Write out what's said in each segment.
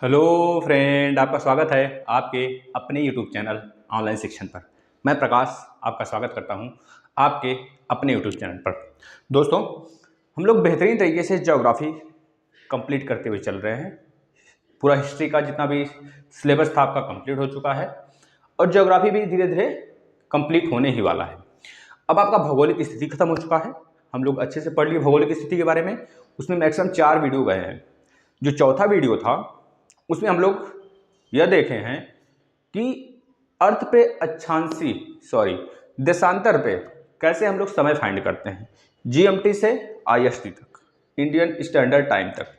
Hello friend, आपका स्वागत है आपके अपने यूट्यूब चैनल ऑनलाइन शिक्षण पर। मैं प्रकाश आपका स्वागत करता हूं आपके अपने यूट्यूब चैनल पर। दोस्तों, हम लोग बेहतरीन तरीके से ज्योग्राफी कंप्लीट करते हुए चल रहे हैं। पूरा हिस्ट्री का जितना भी सिलेबस था आपका कंप्लीट हो चुका है और ज्योग्राफी भी धीरे धीरे कंप्लीट होने ही वाला है। अब आपका भौगोलिक स्थिति खत्म हो चुका है। हम लोग अच्छे से पढ़ लिए भौगोलिक स्थिति के बारे में। उसमें मैक्सिमम 4 वीडियो गए हैं। जो चौथा वीडियो था उसमें हम लोग यह देखे हैं कि अर्थ पे अक्षांशी देशांतर पे कैसे हम लोग समय फाइंड करते हैं। जीएमटी से आईएसटी तक, इंडियन स्टैंडर्ड टाइम तक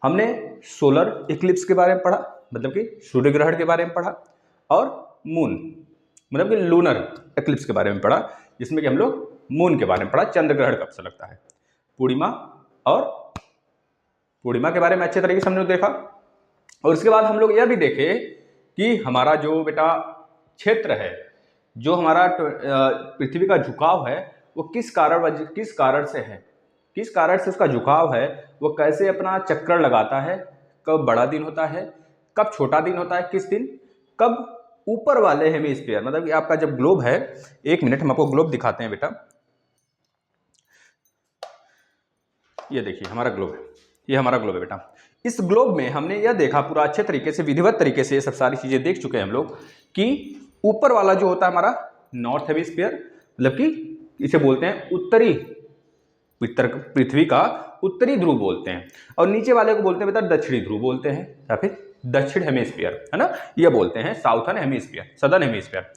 हमने सोलर इक्लिप्स के बारे में पढ़ा, मतलब कि सूर्य ग्रहण के बारे में पढ़ा, और मून मतलब कि लूनर इक्लिप्स के बारे में पढ़ा, जिसमें कि हम लोग मून के बारे में पढ़ा, चंद्र ग्रहण कब से लगता है, पूर्णिमा और पूर्णिमा के बारे में अच्छे तरीके से हमने देखा। और उसके बाद हम लोग यह भी देखे कि हमारा जो बेटा क्षेत्र है, जो हमारा पृथ्वी का झुकाव है, वो किस कारण से है, किस कारण से उसका झुकाव है, वो कैसे अपना चक्कर लगाता है, कब बड़ा दिन होता है, कब छोटा दिन होता है, किस दिन, कब ऊपर वाले हेमिस्फीयर, मतलब कि आपका जब ग्लोब है। 1 मिनट हम आपको ग्लोब दिखाते हैं बेटा। ये देखिए हमारा ग्लोब है, ये हमारा ग्लोब है बेटा। इस ग्लोब में हमने यह देखा पूरा अच्छे तरीके से, विधिवत तरीके से ये सब सारी चीजें देख चुके हैं हम लोग कि ऊपर वाला जो होता है हमारा नॉर्थ हेमिस्फीयर, मतलब कि इसे बोलते हैं उत्तरी, पृथ्वी का उत्तरी ध्रुव बोलते हैं, और नीचे वाले को बोलते हैं बेटा दक्षिणी ध्रुव बोलते हैं, या फिर दक्षिण हेमिस्फीयर, है ना, यह बोलते हैं साउथर्न हेमिस्फीयर, सदर्न हेमिस्फीयर।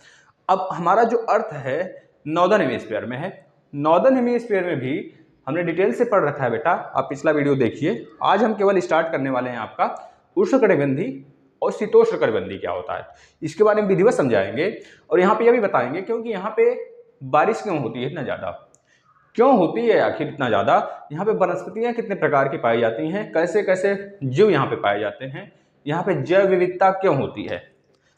अब हमारा जो अर्थ है नॉर्दर्न हेमिस्फीयर में है। नॉर्दर्न हेमिस्फीयर में भी हमने डिटेल से पढ़ रखा है बेटा, आप पिछला वीडियो देखिए। आज हम केवल स्टार्ट करने वाले हैं आपका उष्णकटिबंधी और शीतोष्णकटिबंधी क्या होता है, इसके बारे में विधिवत समझाएंगे। और यहाँ पे यह भी बताएंगे क्योंकि यहाँ पे बारिश क्यों होती है इतना ज़्यादा, क्यों होती है आखिर इतना ज़्यादा, यहाँ पे वनस्पतियाँ कितने प्रकार की पाई जाती हैं, कैसे कैसे जीव यहाँ पे पाए जाते हैं, यहाँ पे जैव विविधता क्यों होती है,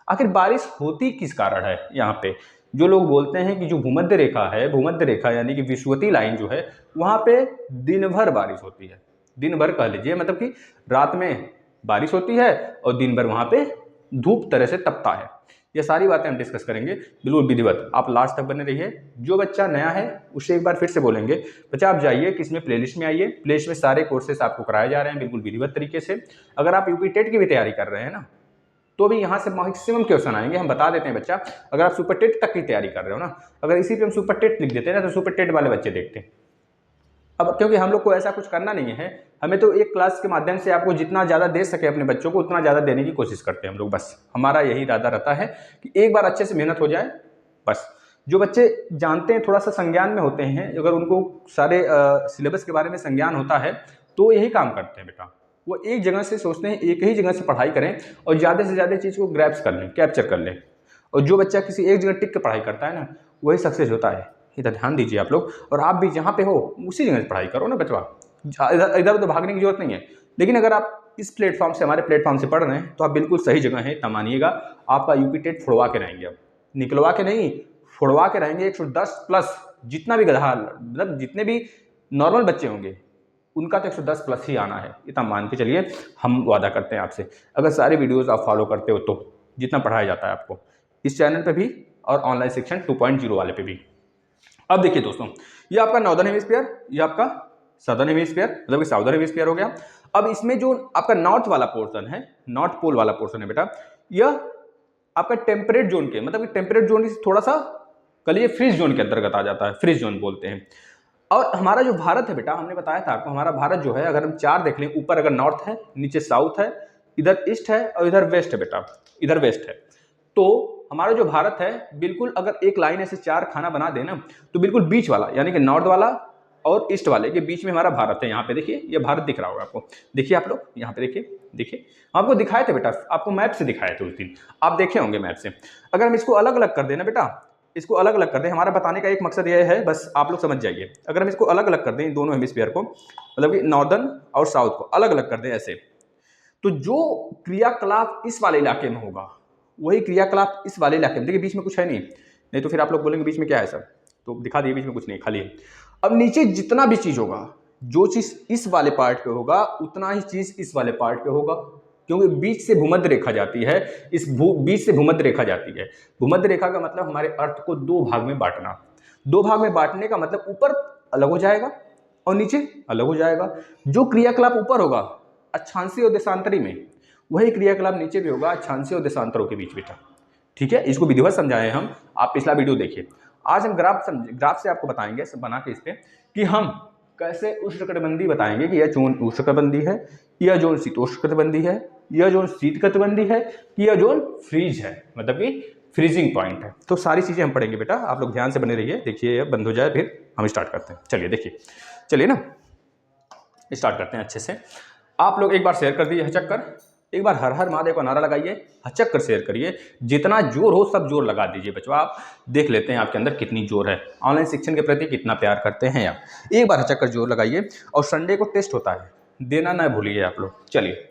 आखिर बारिश होती किस कारण है। यहाँ पे जो लोग बोलते हैं कि जो भूमध्य रेखा है, भूमध्य रेखा यानी कि विषुवतीय लाइन जो है, वहाँ पे दिन भर बारिश होती है। दिन भर कह लीजिए, मतलब कि रात में बारिश होती है और दिन भर वहाँ पे धूप तरह से तपता है। ये सारी बातें हम डिस्कस करेंगे बिल्कुल विधिवत। आप लास्ट तक बने रहिए। जो बच्चा नया है उसे एक बार फिर से बोलेंगे, बच्चा आप जाइए किसमें, प्लेलिस्ट में आइए। प्लेलिस्ट में सारे कोर्सेस आपको कराए जा रहे हैं बिल्कुल विधिवत तरीके से। अगर आप यूपी टेट की भी तैयारी कर रहे हैं ना, तो भी यहाँ से मैक्सिमम क्वेश्चन आएंगे। हम बता देते हैं बच्चा, अगर आप सुपर टेट तक की तैयारी कर रहे हो ना, अगर इसी पे हम सुपर टेट लिख देते हैं ना, तो सुपर टेट वाले बच्चे देखते हैं। अब क्योंकि हम लोग को ऐसा कुछ करना नहीं है, हमें तो एक क्लास के माध्यम से आपको जितना ज़्यादा दे सके अपने बच्चों को उतना ज़्यादा देने की कोशिश करते हैं हम लोग। बस हमारा यही इरादा रहता है कि एक बार अच्छे से मेहनत हो जाए। बस जो बच्चे जानते हैं, थोड़ा सा संज्ञान में होते हैं, अगर उनको सारे सिलेबस के बारे में संज्ञान होता है, तो यही काम करते हैं बेटा। वो एक जगह से सोचते हैं, एक ही जगह से पढ़ाई करें और ज़्यादा से ज़्यादा चीज़ को ग्रैप्स कर लें, कैप्चर कर लें। और जो बच्चा किसी एक जगह टिक के पढ़ाई करता है ना, वही सक्सेस होता है। इधर ध्यान दीजिए आप लोग, और आप भी जहाँ पे हो उसी जगह से पढ़ाई करो ना बचवा, इधर उधर भागने की जरूरत नहीं है। लेकिन अगर आप इस प्लेटफॉर्म से, हमारे प्लेटफॉर्म से पढ़ रहे हैं, तो आप बिल्कुल सही जगह हैं। तब मानिएगा आपका यूपी टेट फोड़वा के रहेंगे, अब निकलवा के नहीं, फोड़वा के रहेंगे। 110 प्लस जितना भी गधा, मतलब जितने भी नॉर्मल बच्चे होंगे उनका तो 110 प्लस ही आना है, इतना मान के चलिए। हम वादा करते हैं आपसे, अगर सारे वीडियोस आप फॉलो करते हो तो, जितना पढ़ाया जाता है आपको इस चैनल पे भी और ऑनलाइन शिक्षण 2.0 वाले पे भी। अब देखिए दोस्तों, ये आपका नॉर्दर्न हेमिस्फीयर, ये आपका सदर्न हेमिस्फीयर, मतलब कि साउदर्न हेमिस्फीयर हो गया। अब इसमें जो आपका नॉर्थ वाला पोर्शन है, नॉर्थ पोल वाला पोर्शन है बेटा, यह आपका टेम्परेट जोन के, मतलब कि टेम्परेट जोन थोड़ा सा कहिए फ्रीज जोन के अंतर्गत आ जाता है, फ्रीज जोन बोलते हैं। और हमारा जो भारत है बेटा, हमने बताया था आपको, हमारा भारत जो है, अगर हम 4 देख लें, ऊपर अगर नॉर्थ है, नीचे साउथ है, इधर ईस्ट है और इधर वेस्ट है बेटा, इधर वेस्ट है। तो हमारा जो भारत है बिल्कुल, अगर एक लाइन ऐसे 4 खाना बना देना, तो बिल्कुल बीच वाला, यानी कि नॉर्थ वाला और ईस्ट वाले के बीच में हमारा भारत है। यहाँ पे देखिए, ये भारत दिख रहा होगा आपको, देखिए आप लोग यहाँ पे देखिए, देखिए आपको दिखाए थे बेटा, आपको मैप से दिखाए थे उस दिन, आप देखे होंगे मैप से। अगर हम इसको अलग अलग कर देना बेटा, इसको अलग अलग कर दें, हमारा बताने का एक मकसद यह है, बस आप लोग समझ जाइए। अगर हम इसको अलग अलग कर दें, दोनों हेमिस्फीयर को, मतलब कि नॉर्दर्न और साउथ को अलग अलग कर दें ऐसे, तो जो क्रियाकलाप इस वाले इलाके में होगा, वही क्रियाकलाप इस वाले इलाके में, देखिए बीच में कुछ है नहीं, नहीं तो फिर आप लोग बोलेंगे बीच में क्या है सर, तो दिखा दिए बीच में कुछ नहीं, खाली है। अब नीचे जितना भी चीज होगा, जो चीज इस वाले पार्ट पे होगा उतना ही चीज इस वाले पार्ट पे होगा, क्योंकि बीच से भूमध्य रेखा जाती है, बीच से भूमध्य रेखा जाती है। भूमध्य रेखा का मतलब हमारे अर्थ को दो भाग में बांटना। दो भाग में बांटने का मतलब ऊपर अलग हो जाएगा और नीचे अलग हो जाएगा। जो क्रियाकलाप ऊपर होगा अक्षांशीय और देशांतरी में, वही क्रियाकलाप नीचे भी होगा अक्षांशीय और देशांतरों के बीच बेटा। ठीक है, इसको विधिवत समझाए हम, आप पिछला वीडियो देखिए। आज हम ग्राफ से आपको बताएंगे बना के इस पे कि हम कैसे उष्णकटिबंधीय बताएंगे कि यह जोन उष्णकटिबंधीय है, यह जोन शीतोष्णकटिबंधीय है, यह जोन शीतकटिबंधीय है, यह जोन फ्रीज है, मतलब कि फ्रीजिंग पॉइंट है। तो सारी चीजें हम पढ़ेंगे बेटा, आप लोग ध्यान से बने रहिए। देखिए यह बंद हो जाए फिर हम स्टार्ट करते हैं। चलिए देखिए, चलिए ना स्टार्ट करते हैं अच्छे से। आप लोग एक बार शेयर कर दीजिए हचक्कर, एक बार हर हर महादेव का नारा लगाइए, हचक्कर शेयर करिए, जितना जोर हो सब जोर लगा दीजिए बच्चों। आप देख लेते हैं आपके अंदर कितनी जोर है, ऑनलाइन शिक्षण के प्रति कितना प्यार करते हैं आप। एक बार हचक्कर जोर लगाइए। और संडे को टेस्ट होता है, देना ना भूलिए आप लोग। चलिए,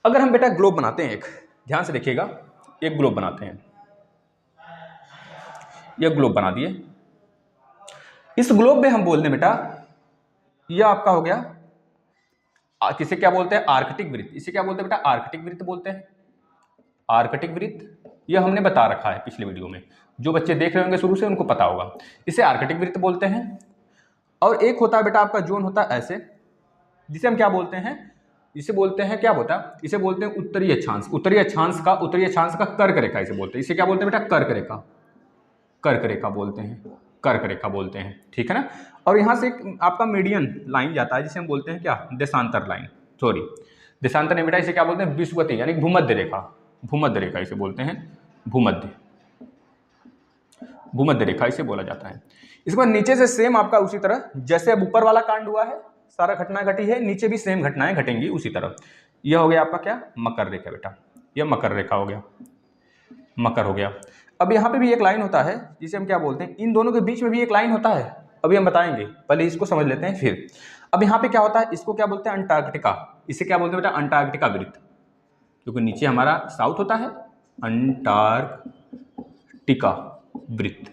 अगर हम बेटा ग्लोब बनाते हैं, एक ध्यान से देखिएगा, एक ग्लोब बनाते हैं, यह ग्लोब बना दिए। इस ग्लोब में हम बोलते हैं बेटा, यह आपका हो गया, किसे क्या बोलते हैं, आर्कटिक वृत्त। इसे क्या बोलते हैं बेटा, आर्कटिक वृत्त बोलते हैं। आर्कटिक वृत्त यह हमने बता रखा है पिछले वीडियो में, जो बच्चे देख रहे होंगे शुरू से उनको पता होगा। इसे आर्कटिक वृत्त बोलते हैं। और एक होता है बेटा आपका जोन होता है ऐसे, जिसे हम क्या बोलते हैं, इसे बोलते हैं क्या होता है, इसे बोलते हैं उत्तरीय अक्षांश। उत्तरीय अक्षांश का कर्क रेखा इसे बोलते हैं। इसे क्या बोलते हैं बेटा, कर्क रेखा, कर्क रेखा बोलते हैं, कर्क रेखा बोलते हैं। ठीक है ना। और यहाँ से एक आपका मीडियन लाइन जाता है जिसे हम बोलते हैं क्या, देशांतर लाइन, सॉरी देशांतर नहीं बेटा, इसे क्या बोलते हैं, विषुवतीय यानी भूमध्य रेखा, भूमध्य रेखा इसे बोलते हैं, भूमध्य, भूमध्य रेखा इसे बोला जाता है। इसके बाद नीचे से सेम आपका उसी तरह, जैसे अब ऊपर वाला कांड हुआ है, सारा घटना घटी है, नीचे भी सेम घटनाएं घटेंगी उसी तरह। यह हो गया आपका क्या, मकर रेखा बेटा, यह मकर रेखा हो गया, मकर हो गया। अब यहाँ पे भी एक लाइन होता है जिसे हम क्या बोलते हैं, इन दोनों के बीच में भी एक लाइन होता है, अभी हम बताएंगे, पहले इसको समझ लेते हैं फिर। अब यहाँ पे क्या होता है, इसको क्या बोलते हैं, अंटार्कटिका। इसे क्या बोलते हैं बेटा, अंटार्कटिका वृत्त, क्योंकि नीचे हमारा साउथ होता है, अंटार्कटिका वृत्त।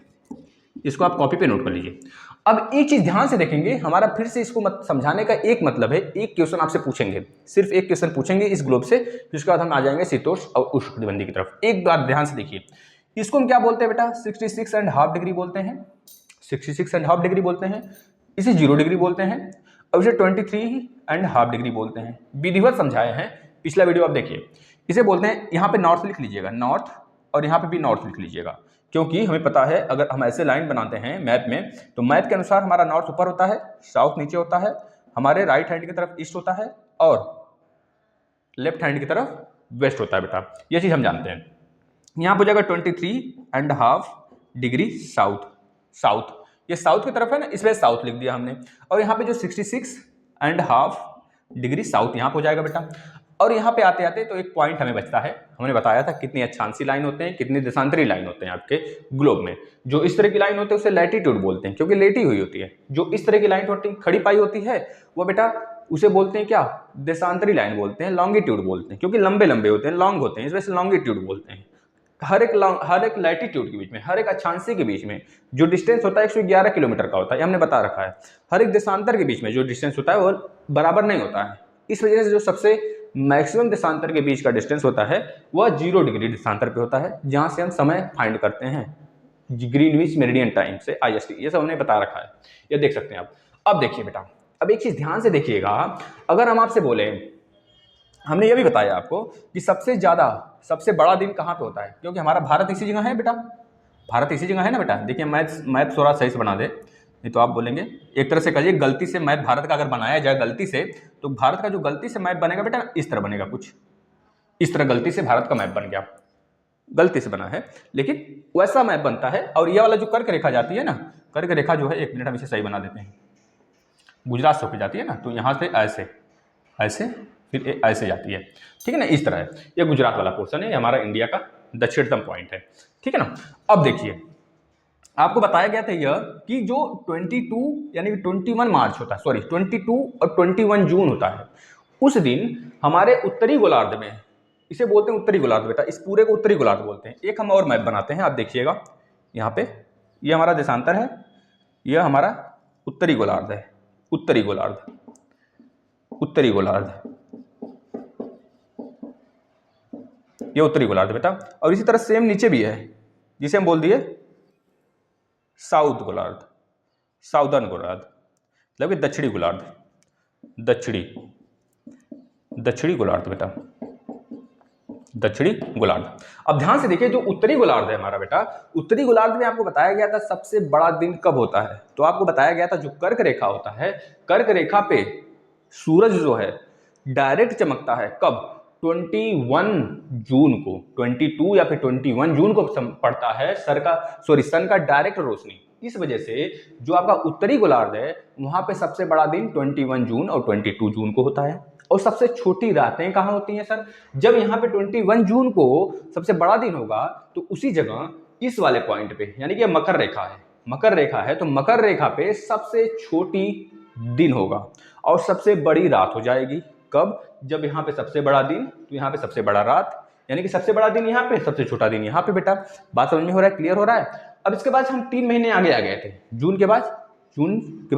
इसको आप कॉपी पे नोट कर लीजिए। अब एक चीज ध्यान से देखेंगे, हमारा फिर से इसको समझाने का एक मतलब है, एक क्वेश्चन आपसे पूछेंगे, सिर्फ एक क्वेश्चन पूछेंगे इस ग्लोब से, जिसके बाद हम आ जाएंगे शीतोष्ण और उष्णकटिबंधीय की तरफ। एक बात ध्यान से देखिए, इसको हम क्या बोलते हैं बेटा, 66.5 डिग्री बोलते हैं, 66.5 डिग्री बोलते हैं। इसे 0 डिग्री बोलते हैं, और इसे 23.5 डिग्री बोलते हैं। विधिवत समझाए हैं, पिछला वीडियो आप देखिए। इसे बोलते हैं, यहाँ पे नॉर्थ लिख लीजिएगा, नॉर्थ, और यहाँ पे भी नॉर्थ लिख लीजिएगा, क्योंकि हमें पता है अगर हम ऐसे लाइन बनाते हैं मैप में, तो मैप के अनुसार हमारा नॉर्थ ऊपर होता है, साउथ नीचे होता है, हमारे राइट हैंड की तरफ ईस्ट होता है, और लेफ्ट हैंड की तरफ वेस्ट होता है बेटा। ये चीज हम जानते हैं। यहाँ पर जाएगा 23.5 डिग्री साउथ, साउथ, ये साउथ की तरफ है ना, इसलिए साउथ लिख दिया हमने। और यहाँ पे जो 66.5 डिग्री साउथ यहाँ पे हो जाएगा बेटा। और यहाँ पे आते आते तो एक पॉइंट हमें बचता है, हमने बताया था कितनी अक्षांशीय लाइन होते हैं, कितनी देशांतरी लाइन होते हैं आपके ग्लोब में। जो इस तरह की लाइन होती है उसे लैटिट्यूड बोलते हैं, क्योंकि लेटी हुई होती है। जो इस तरह की लाइन होती है, खड़ी पाई होती है, वो बेटा उसे बोलते हैं क्या, देशांतरी लाइन बोलते हैं, लॉन्गिट्यूड बोलते हैं, क्योंकि लंबे लंबे होते हैं, लॉन्ग होते हैं, इस वजह से लॉन्गिट्यूड बोलते हैं। हर एक लैटिट्यूड के बीच में, हर एक अक्षांशीय के बीच में जो डिस्टेंस होता है 111 किलोमीटर का होता है, हमने बता रखा है। हर एक देशांतर के बीच में जो डिस्टेंस होता है वो बराबर नहीं होता है। इस वजह से जो सबसे मैक्सिमम देशांतर के बीच का डिस्टेंस होता है वह 0 डिग्री देशांतर पे होता है, जहां से हम समय फाइंड करते हैं, ग्रीनविच मेरिडियन टाइम से, IST, ये सब हमने बता रखा है, ये देख सकते हैं आप। अब देखिए बेटा, अब एक चीज ध्यान से देखिएगा, अगर हम आपसे बोले, हमने ये भी बताया आपको कि सबसे बड़ा दिन कहाँ पे होता है, क्योंकि हमारा भारत इसी जगह है बेटा, भारत इसी जगह है ना बेटा। देखिए मैप थोड़ा सही से बना दे, नहीं तो आप बोलेंगे, एक तरह से कहिए गलती से मैप भारत का अगर बनाया जाए गलती से, तो भारत का जो गलती से मैप बनेगा बेटा इस तरह बनेगा, कुछ इस तरह गलती से भारत का मैप बन गया, गलती से बना है, लेकिन वैसा मैप बनता है। और ये वाला जो कर्क रेखा जाती है ना, कर्क रेखा जो है, एक मिनट हम इसे सही बना देते हैं, गुजरात से होकर जाती है ना, तो यहाँ से ऐसे ऐसे फिर ऐसे जाती है, ठीक है ना, इस तरह है। ये गुजरात वाला पोर्शन है, ये हमारा इंडिया का दक्षिणतम पॉइंट है, ठीक है ना। अब देखिए, आपको बताया गया था यह कि जो 22 यानी 21 मार्च होता है, सॉरी 22 और 21 जून होता है, उस दिन हमारे उत्तरी गोलार्ध में, इसे बोलते हैं उत्तरी गोलार्ध बेटा, इस पूरे को उत्तरी गोलार्ध बोलते हैं। एक हम और मैप बनाते हैं, आप देखिएगा, यहाँ पे ये हमारा देशांतर है, यह हमारा उत्तरी गोलार्ध है, उत्तरी गोलार्ध, उत्तरी गोलार्ध, ये उत्तरी गोलार्ध बेटा। और इसी तरह सेम नीचे भी है जिसे हम बोल दिए साउथ गोलार्ध, साउदर्न गोलार्ध, मतलब कि दक्षिणी गोलार्ध, दक्षिणी गोलार्ध बेटा, दक्षिणी गोलार्ध। अब ध्यान से देखिए, जो उत्तरी गोलार्ध है हमारा बेटा, उत्तरी गोलार्ध में आपको बताया गया था सबसे बड़ा दिन कब होता है, तो आपको बताया गया था जो कर्क रेखा होता है, कर्क रेखा पे सूरज जो है डायरेक्ट चमकता है कब, 21 जून को, 22 या फिर 21 जून को पड़ता है सन का डायरेक्ट रोशनी। इस वजह से जो आपका उत्तरी गोलार्ध है वहां पे सबसे बड़ा दिन 21 जून और 22 जून को होता है। और सबसे छोटी रातें कहाँ होती हैं सर, जब यहाँ पे 21 जून को सबसे बड़ा दिन होगा तो उसी जगह इस वाले पॉइंट पे, यानी कि मकर रेखा है, मकर रेखा है, तो मकर रेखा पे सबसे छोटी दिन होगा और सबसे बड़ी रात हो जाएगी। कब, जब यहाँ पे सबसे बड़ा दिन तो यहाँ पे सबसे बड़ा रात, यानी कि सबसे बड़ा दिन यहाँ पे, सबसे छोटा दिन यहाँ पे बेटा। बात समझ में हो रहा है, क्लियर हो रहा है। अब इसके बाद हम 3 महीने आगे आ गए थे। जून के बाद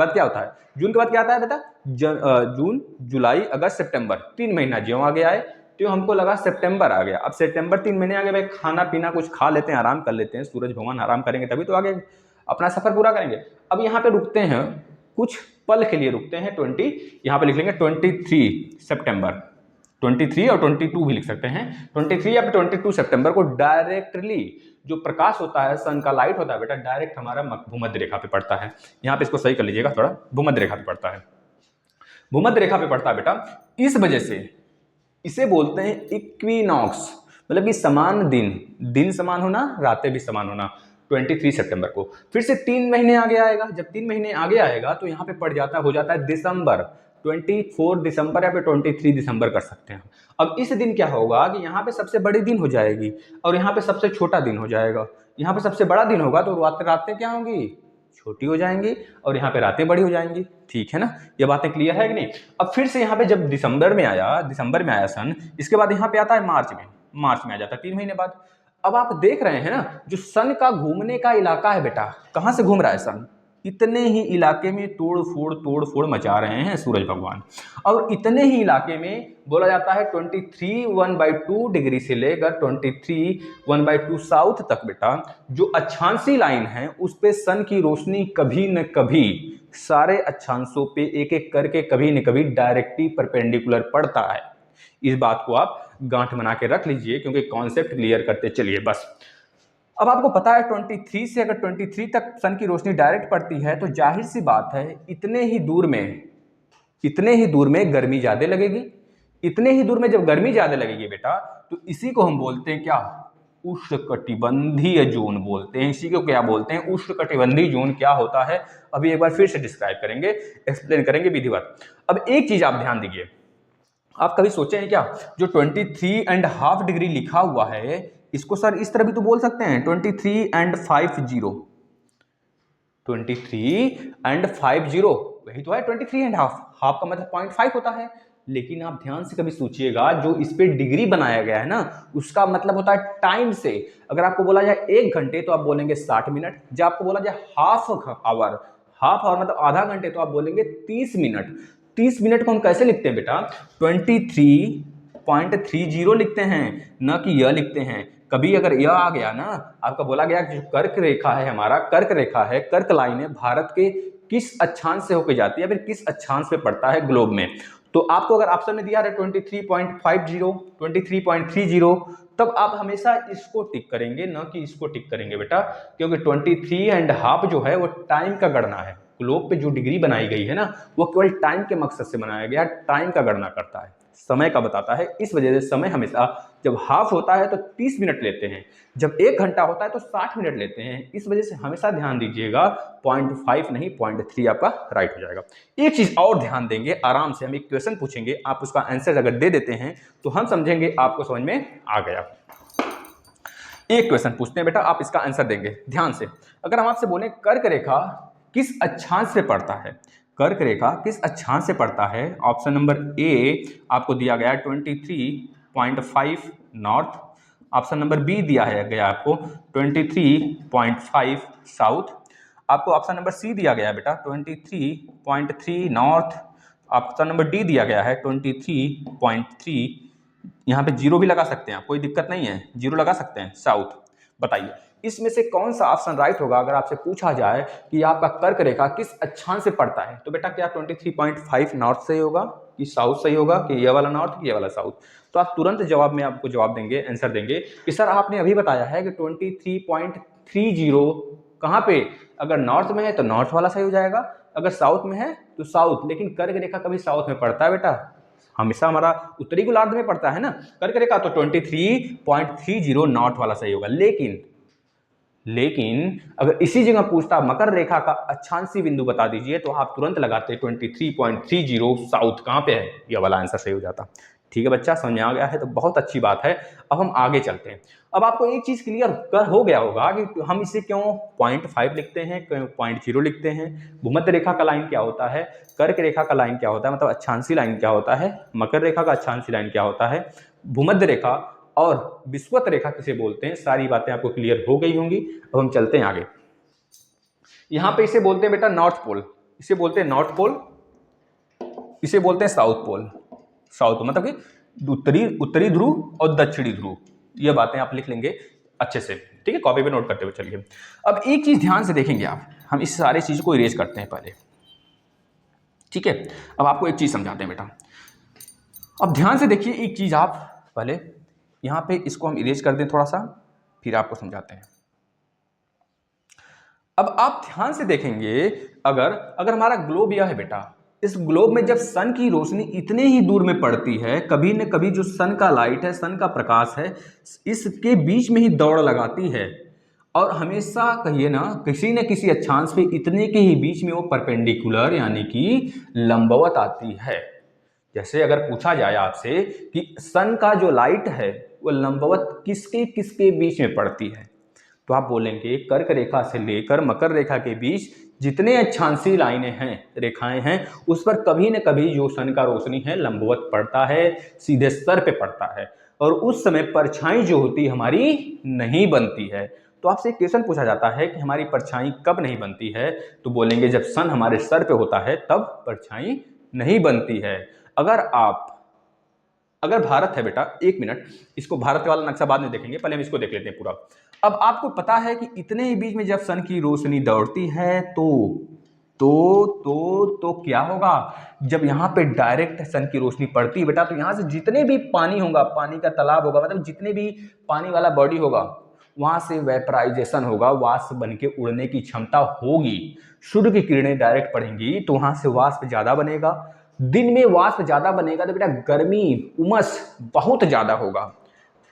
क्या होता है, जून के बाद क्या आता है बेटा, जून, जुलाई, अगस्त, सितंबर, 3 महीना ज्यों आगे आए तो हमको लगा सितंबर आ गया। अब सितंबर 3 महीने आगे, भाई खाना पीना कुछ खा लेते हैं, आराम कर लेते हैं, सूरज भगवान आराम करेंगे तभी तो आगे अपना सफर पूरा करेंगे। अब यहाँ पे रुकते हैं, कुछ पल के लिए रुकते हैं, 20, यहाँ पे लिख लेंगे 23 सितंबर, 23 और 22 भी लिख सकते हैं, 23 या फिर 22 सितंबर को डायरेक्टली जो प्रकाश होता है, सन का लाइट होता है बेटा, डायरेक्ट हमारा भूमध्य रेखा पे पड़ता है। यहाँ पे इसको सही कर लीजिएगा थोड़ा, भूमध्य रेखा पे पड़ता है, भूमध्य रेखा पे पड़ता है बेटा। इस वजह से इसे बोलते हैं इक्विनॉक्स, मतलब कि समान दिन समान होना, रातें भी समान होना। 23 सितंबर को फिर से 3 महीने आगे आएगा, जब 3 महीने आगे आएगा तो यहाँ पे पड़ जाता हो जाता है दिसंबर, 24 दिसंबर या फिर 23 दिसंबर कर सकते हैं। अब इस दिन क्या होगा कि यहाँ पे सबसे बड़ी दिन हो जाएगी और यहाँ पे सबसे छोटा दिन हो जाएगा। यहाँ पे सबसे बड़ा दिन होगा तो रातें क्या होंगी, छोटी हो जाएंगी, और यहाँ पे रातें बड़ी हो जाएंगी। ठीक है ना, ये बातें क्लियर है कि नहीं। अब फिर से यहाँ पे जब दिसंबर में आया सन, इसके बाद यहाँ पे आता है मार्च में आ जाता है 3 महीने बाद। अब आप देख रहे हैं ना, जो सन का घूमने का इलाका है बेटा, कहाँ से घूम रहा है सन, इतने ही इलाके में तोड़ फोड़ मचा रहे हैं सूरज भगवान। और इतने ही इलाके में बोला जाता है 23 1/2 डिग्री से लेकर 23 1/2 साउथ तक बेटा, जो अक्षांशी लाइन है उस पे सन की रोशनी कभी न कभी सारे अक्षांशों पे एक एक करके कभी न कभी डायरेक्टली परपेंडिकुलर पड़ता है। इस बात को आप गांठ बना के रख लीजिए, क्योंकि कॉन्सेप्ट क्लियर करते चलिए बस। अब आपको पता है 23 से अगर 23 तक सन की रोशनी डायरेक्ट पड़ती है तो जाहिर सी बात है इतने ही दूर में गर्मी ज्यादा लगेगी। इतने ही दूर में जब गर्मी ज्यादा लगेगी बेटा, तो इसी को हम बोलते हैं क्या, उष्णकटिबंधीय जोन बोलते हैं। इसी को क्या बोलते हैं, उष्णकटिबंधीय जोन। क्या होता है अभी एक बार फिर से डिस्क्राइब करेंगे, एक्सप्लेन करेंगे विधिवत। अब एक चीज आप ध्यान दीजिए, आप कभी सोचे हैं क्या, जो 23.5 डिग्री लिखा हुआ है इसको सर इस तरह भी तो बोल सकते हैं, 23.50, 23.50 वही तो है 23.5, हाफ का मतलब 0.5 होता है। लेकिन आप ध्यान से कभी सोचिएगा, जो इस पे डिग्री बनाया गया है ना, उसका मतलब होता है टाइम से। अगर आपको बोला जाए 1 घंटे तो आप बोलेंगे 60 मिनट, जब आपको बोला जाए हाफ आवर मतलब आधा घंटे तो आप बोलेंगे 30 मिनट। 30 मिनट को हम कैसे लिखते हैं बेटा, 23.30 लिखते हैं, न कि यह लिखते हैं। कभी अगर यह आ गया ना, आपका बोला गया कि जो कर्क रेखा है हमारा, कर्क लाइन है, भारत के किस अक्षांश से होकर जाती है, फिर किस अक्षांश पे पड़ता है ग्लोब में, तो आपको अगर ऑप्शन में दिया है 23.50, 23.30, तब आप हमेशा इसको टिक करेंगे, न कि इसको टिक करेंगे बेटा, क्योंकि 23.5 जो है वो टाइम का गणना है। ग्लोब पे जो डिग्री बनाई गई है ना, वो केवल टाइम के मकसद से बनाया गया, टाइम का गणना करता है, समय का बताता है। इस वजह से समय हमेशा जब हाफ होता है तो 30 मिनट लेते हैं, जब 1 घंटा होता है तो 60 मिनट लेते हैं। इस वजह से हमेशा ध्यान दीजिएगा, 0.5 नहीं 0.3 आपका राइट हो जाएगा। एक चीज और ध्यान देंगे, आराम से हम एक क्वेश्चन पूछेंगे, आप उसका आंसर अगर दे देते हैं तो हम समझेंगे आपको समझ में आ गया। एक क्वेश्चन पूछते हैं बेटा, आप इसका आंसर देंगे ध्यान से। अगर हम आपसे बोले कर्क रेखा किस अक्षांश से पड़ता है, कर्क रेखा किस अक्षांश से पड़ता है, ऑप्शन नंबर ए आपको दिया गया है 23.5 नॉर्थ, ऑप्शन नंबर बी दिया है गया आपको 23.5 साउथ, आपको ऑप्शन नंबर सी दिया गया है बेटा 23.3 नॉर्थ, ऑप्शन नंबर डी दिया गया है 23.3 यहाँ पे जीरो भी लगा सकते हैं आप, कोई दिक्कत नहीं है, जीरो लगा सकते हैं। साउथ, बताइए इसमें से कौन सा ऑप्शन राइट होगा अगर आपसे पूछा जाए कि आपका कर्क रेखा किस अक्षांश से पड़ता है? तो बेटा क्या 23.5 नॉर्थ सही होगा कि साउथ सही होगा कि ये वाला नॉर्थ कि ये वाला साउथ? तो आप तुरंत जवाब में आपको जवाब देंगे, आंसर देंगे कि सर आपने अभी बताया है कि 23.30 कहाँ पे, अगर नॉर्थ में है तो नॉर्थ वाला सही हो जाएगा, अगर साउथ में है तो साउथ। लेकिन कर्क रेखा कभी साउथ में पड़ता है बेटा? हमेशा हमारा उत्तरी गोलार्ध में पड़ता है ना कर्क रेखा, तो 23.30 नॉर्थ वाला सही होगा। लेकिन अगर इसी जगह पूछता मकर रेखा का अक्षांशी बिंदु बता दीजिए, तो आप तुरंत लगाते 23.30 साउथ कहां पे है, यह वाला आंसर सही हो जाता। ठीक है बच्चा, समझ में आ गया है तो बहुत अच्छी बात है। अब हम आगे चलते हैं। अब आपको एक चीज क्लियर कर हो गया होगा कि हम इसे क्यों 0.5 लिखते हैं, क्यों 0.0 लिखते हैं, भूमध्य रेखा का लाइन क्या होता है, कर्क रेखा का लाइन क्या होता है, मतलब अक्षांशी लाइन क्या होता है, मकर रेखा का अक्षांशी लाइन क्या होता है, भूमध्य रेखा और विषुवत रेखा किसे बोलते हैं, सारी बातें आपको क्लियर हो गई होंगी। अब हम चलते हैं आगे। यहां पे इसे बोलते हैं बेटा नॉर्थ पोल, इसे बोलते हैं नॉर्थ पोल, इसे बोलते हैं साउथ पोल। साउथ मतलब कि उत्तरी ध्रुव और दक्षिणी ध्रुव, ये बातें आप लिख लेंगे अच्छे से, ठीक है, कॉपी पे नोट करते हुए चलिए। अब एक चीज ध्यान से देखेंगे आप, हम इस सारी चीज को इरेज करते हैं पहले, ठीक है। अब आपको एक चीज समझाते हैं बेटा, अब ध्यान से देखिए एक चीज, आप पहले यहां पे इसको हम इरेज कर दें थोड़ा सा, फिर आपको समझाते हैं। अब आप ध्यान से देखेंगे, अगर हमारा ग्लोब यह है बेटा, इस ग्लोब में जब सन की रोशनी इतने ही दूर में पड़ती है, कभी न कभी जो सन का लाइट है, सन का प्रकाश है, इसके बीच में ही दौड़ लगाती है और हमेशा कहिए ना किसी न किसी अक्षांश पे इतने के ही बीच में वो परपेंडिकुलर यानी कि लंबवत आती है। जैसे अगर पूछा जाए आपसे कि सन का जो लाइट है वो लंबवत किसके किसके बीच में पड़ती है, तो आप बोलेंगे कर्क रेखा से लेकर मकर रेखा के बीच जितने अक्षांशी लाइनें हैं, रेखाएं हैं, उस पर कभी न कभी जो सन का रोशनी है लंबवत पड़ता है, सीधे सर पे पड़ता है, और उस समय परछाई जो होती हमारी नहीं बनती है। तो आपसे एक क्वेश्चन पूछा जाता है कि हमारी परछाई कब नहीं बनती है, तो बोलेंगे जब सन हमारे सर पे होता है तब परछाई नहीं बनती है। अगर भारत है बेटा, एक मिनट, इसको भारत वाला नक्शा बाद में देखेंगे, पहले हम इसको देख लेते हैं पूरा। अब आपको पता है कि इतने ही बीच में जब सन की रोशनी दौड़ती है तो क्या होगा, जब यहाँ पे डायरेक्ट सन की रोशनी पड़ती है बेटा, तो यहाँ से जितने भी पानी होगा, पानी का तालाब होगा, मतलब जितने भी पानी वाला बॉडी होगा, वहां से वेपराइजेशन होगा, वाष्प बन के उड़ने की क्षमता होगी। सूर्य की किरणें डायरेक्ट पड़ेंगी तो वहां से वाष्प ज्यादा बनेगा, दिन में वाष्प ज्यादा बनेगा तो बेटा गर्मी, उमस बहुत ज्यादा होगा,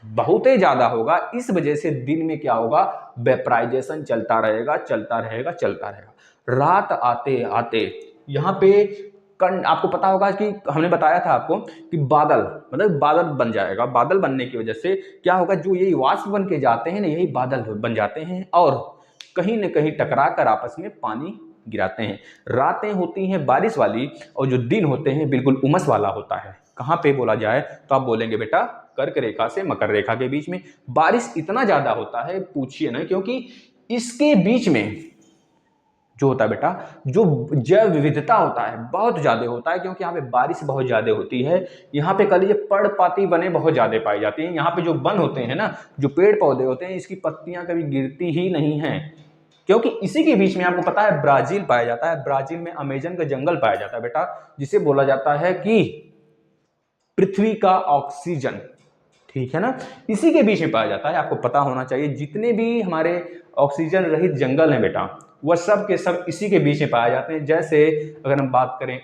बहुत ही ज्यादा होगा। इस वजह से दिन में क्या होगा, वेपराइजेशन चलता रहेगा चलता रहेगा चलता रहेगा। रात आते आते यहाँ पे आपको पता होगा कि हमने बताया था आपको कि बादल, मतलब बादल बन जाएगा, बादल बनने की वजह से क्या होगा, जो यही वाष्प बन के जाते हैं ना, यही बादल बन जाते हैं और कहीं न कहीं टकरा कर आपस में पानी गिराते हैं। रातें होती हैं बारिश वाली और जो दिन होते हैं बिल्कुल उमस वाला होता है। कहाँ पे बोला जाए तो आप बोलेंगे बेटा कर्क रेखा से मकर रेखा के बीच में बारिश इतना ज्यादा होता है पूछिए ना, क्योंकि इसके बीच में जो होता है बेटा, जो जैव विविधता होता है बहुत ज्यादा होता है, क्योंकि यहाँ पे बारिश बहुत ज्यादा होती है। यहाँ पे कह लीजिए पर्णपाती वनें बहुत ज्यादा पाई जाती हैं। यहाँ पे जो वन होते हैं ना, जो पेड़ पौधे होते हैं, इसकी पत्तियां कभी गिरती ही नहीं है, क्योंकि इसी के बीच में आपको पता है ब्राजील पाया जाता है। ब्राजील में अमेजन का जंगल पाया जाता है बेटा, जिसे बोला जाता है कि पृथ्वी का ऑक्सीजन, ठीक है ना, इसी के बीच में पाया जाता है। आपको पता होना चाहिए जितने भी हमारे ऑक्सीजन रहित जंगल हैं बेटा, वह सब के सब इसी के बीच में पाए जाते हैं। जैसे अगर हम बात करें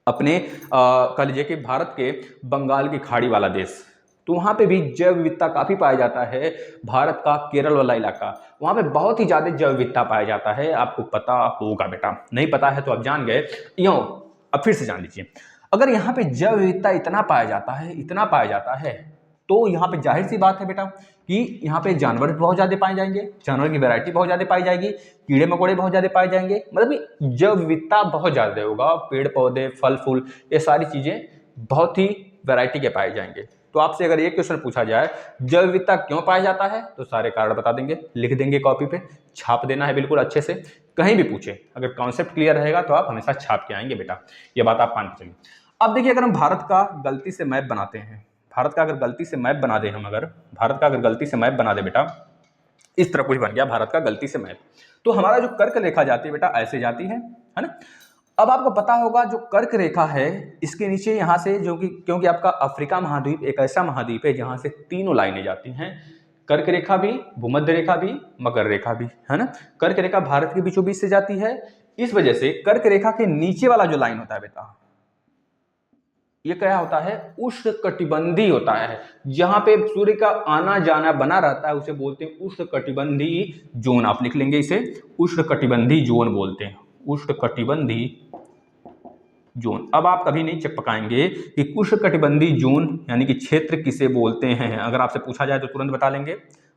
अपने कह लीजिए कि भारत के बंगाल की खाड़ी वाला देश, तो वहाँ पे भी जैव विविधता काफ़ी पाया जाता है। भारत का केरल वाला इलाका, वहाँ पे बहुत ही ज़्यादा जैव विविधता पाया जाता है। आपको पता होगा बेटा, नहीं पता है तो आप जान गए, यूँ अब फिर से जान लीजिए। अगर यहाँ पे जैव विविधता इतना पाया जाता है तो यहाँ पे जाहिर सी बात है बेटा कि यहाँ पे जानवर बहुत ज़्यादा पाए जाएंगे, जानवर की वैरायटी बहुत ज़्यादा पाई जाएगी, कीड़े मकोड़े बहुत ज़्यादा पाए जाएंगे, मतलब जैव विविधता बहुत ज़्यादा होगा, पेड़ पौधे फल फूल ये सारी चीज़ें बहुत ही वैरायटी के पाए जाएंगे। तो आपसे अगर ये क्वेश्चन पूछा जाए जैव विविधता क्यों पाया जाता है, तो सारे कारण बता देंगे, लिख देंगे कॉपी पे, छाप देना है बिल्कुल अच्छे से। कहीं भी पूछे अगर कॉन्सेप्ट क्लियर रहेगा तो आप हमेशा छाप के आएंगे बेटा, ये बात आप मान के चलिए। अब देखिए, अगर हम भारत का गलती से मैप बनाते हैं, भारत का अगर गलती से मैप बना दे हम, अगर भारत का अगर गलती से मैप बना दे बेटा, इस तरह कुछ बन गया भारत का गलती से मैप, तो हमारा जो कर्क रेखा जाती है बेटा ऐसे जाती है ना। अब आपको पता होगा जो कर्क रेखा है इसके नीचे यहाँ से, जो कि क्योंकि आपका अफ्रीका महाद्वीप एक ऐसा महाद्वीप है जहाँ से तीनों लाइनें जाती हैं, कर्क रेखा भी, भूमध्य रेखा भी, मकर रेखा भी, है ना। कर्क रेखा भारत के बीचों बीच से जाती है, इस वजह से कर्क रेखा के नीचे वाला जो लाइन होता है बेटा, ये क्या होता है, उष्णकटिबंधी होता है। जहां पे सूर्य का आना जाना बना रहता है उसे बोलते हैं उष्णकटिबंधी जोन। आप लिख लेंगे इसे, उष्णकटिबंधी जोन बोलते हैं, उष्णकटिबंधी जोन। अब आप कभी नहीं चकपकाएंगे कि उष्णकटिबंधी जोन यानी कि क्षेत्र किसे बोलते हैं, अगर आपसे पूछा जाए तो तुरंत बता लेंगे,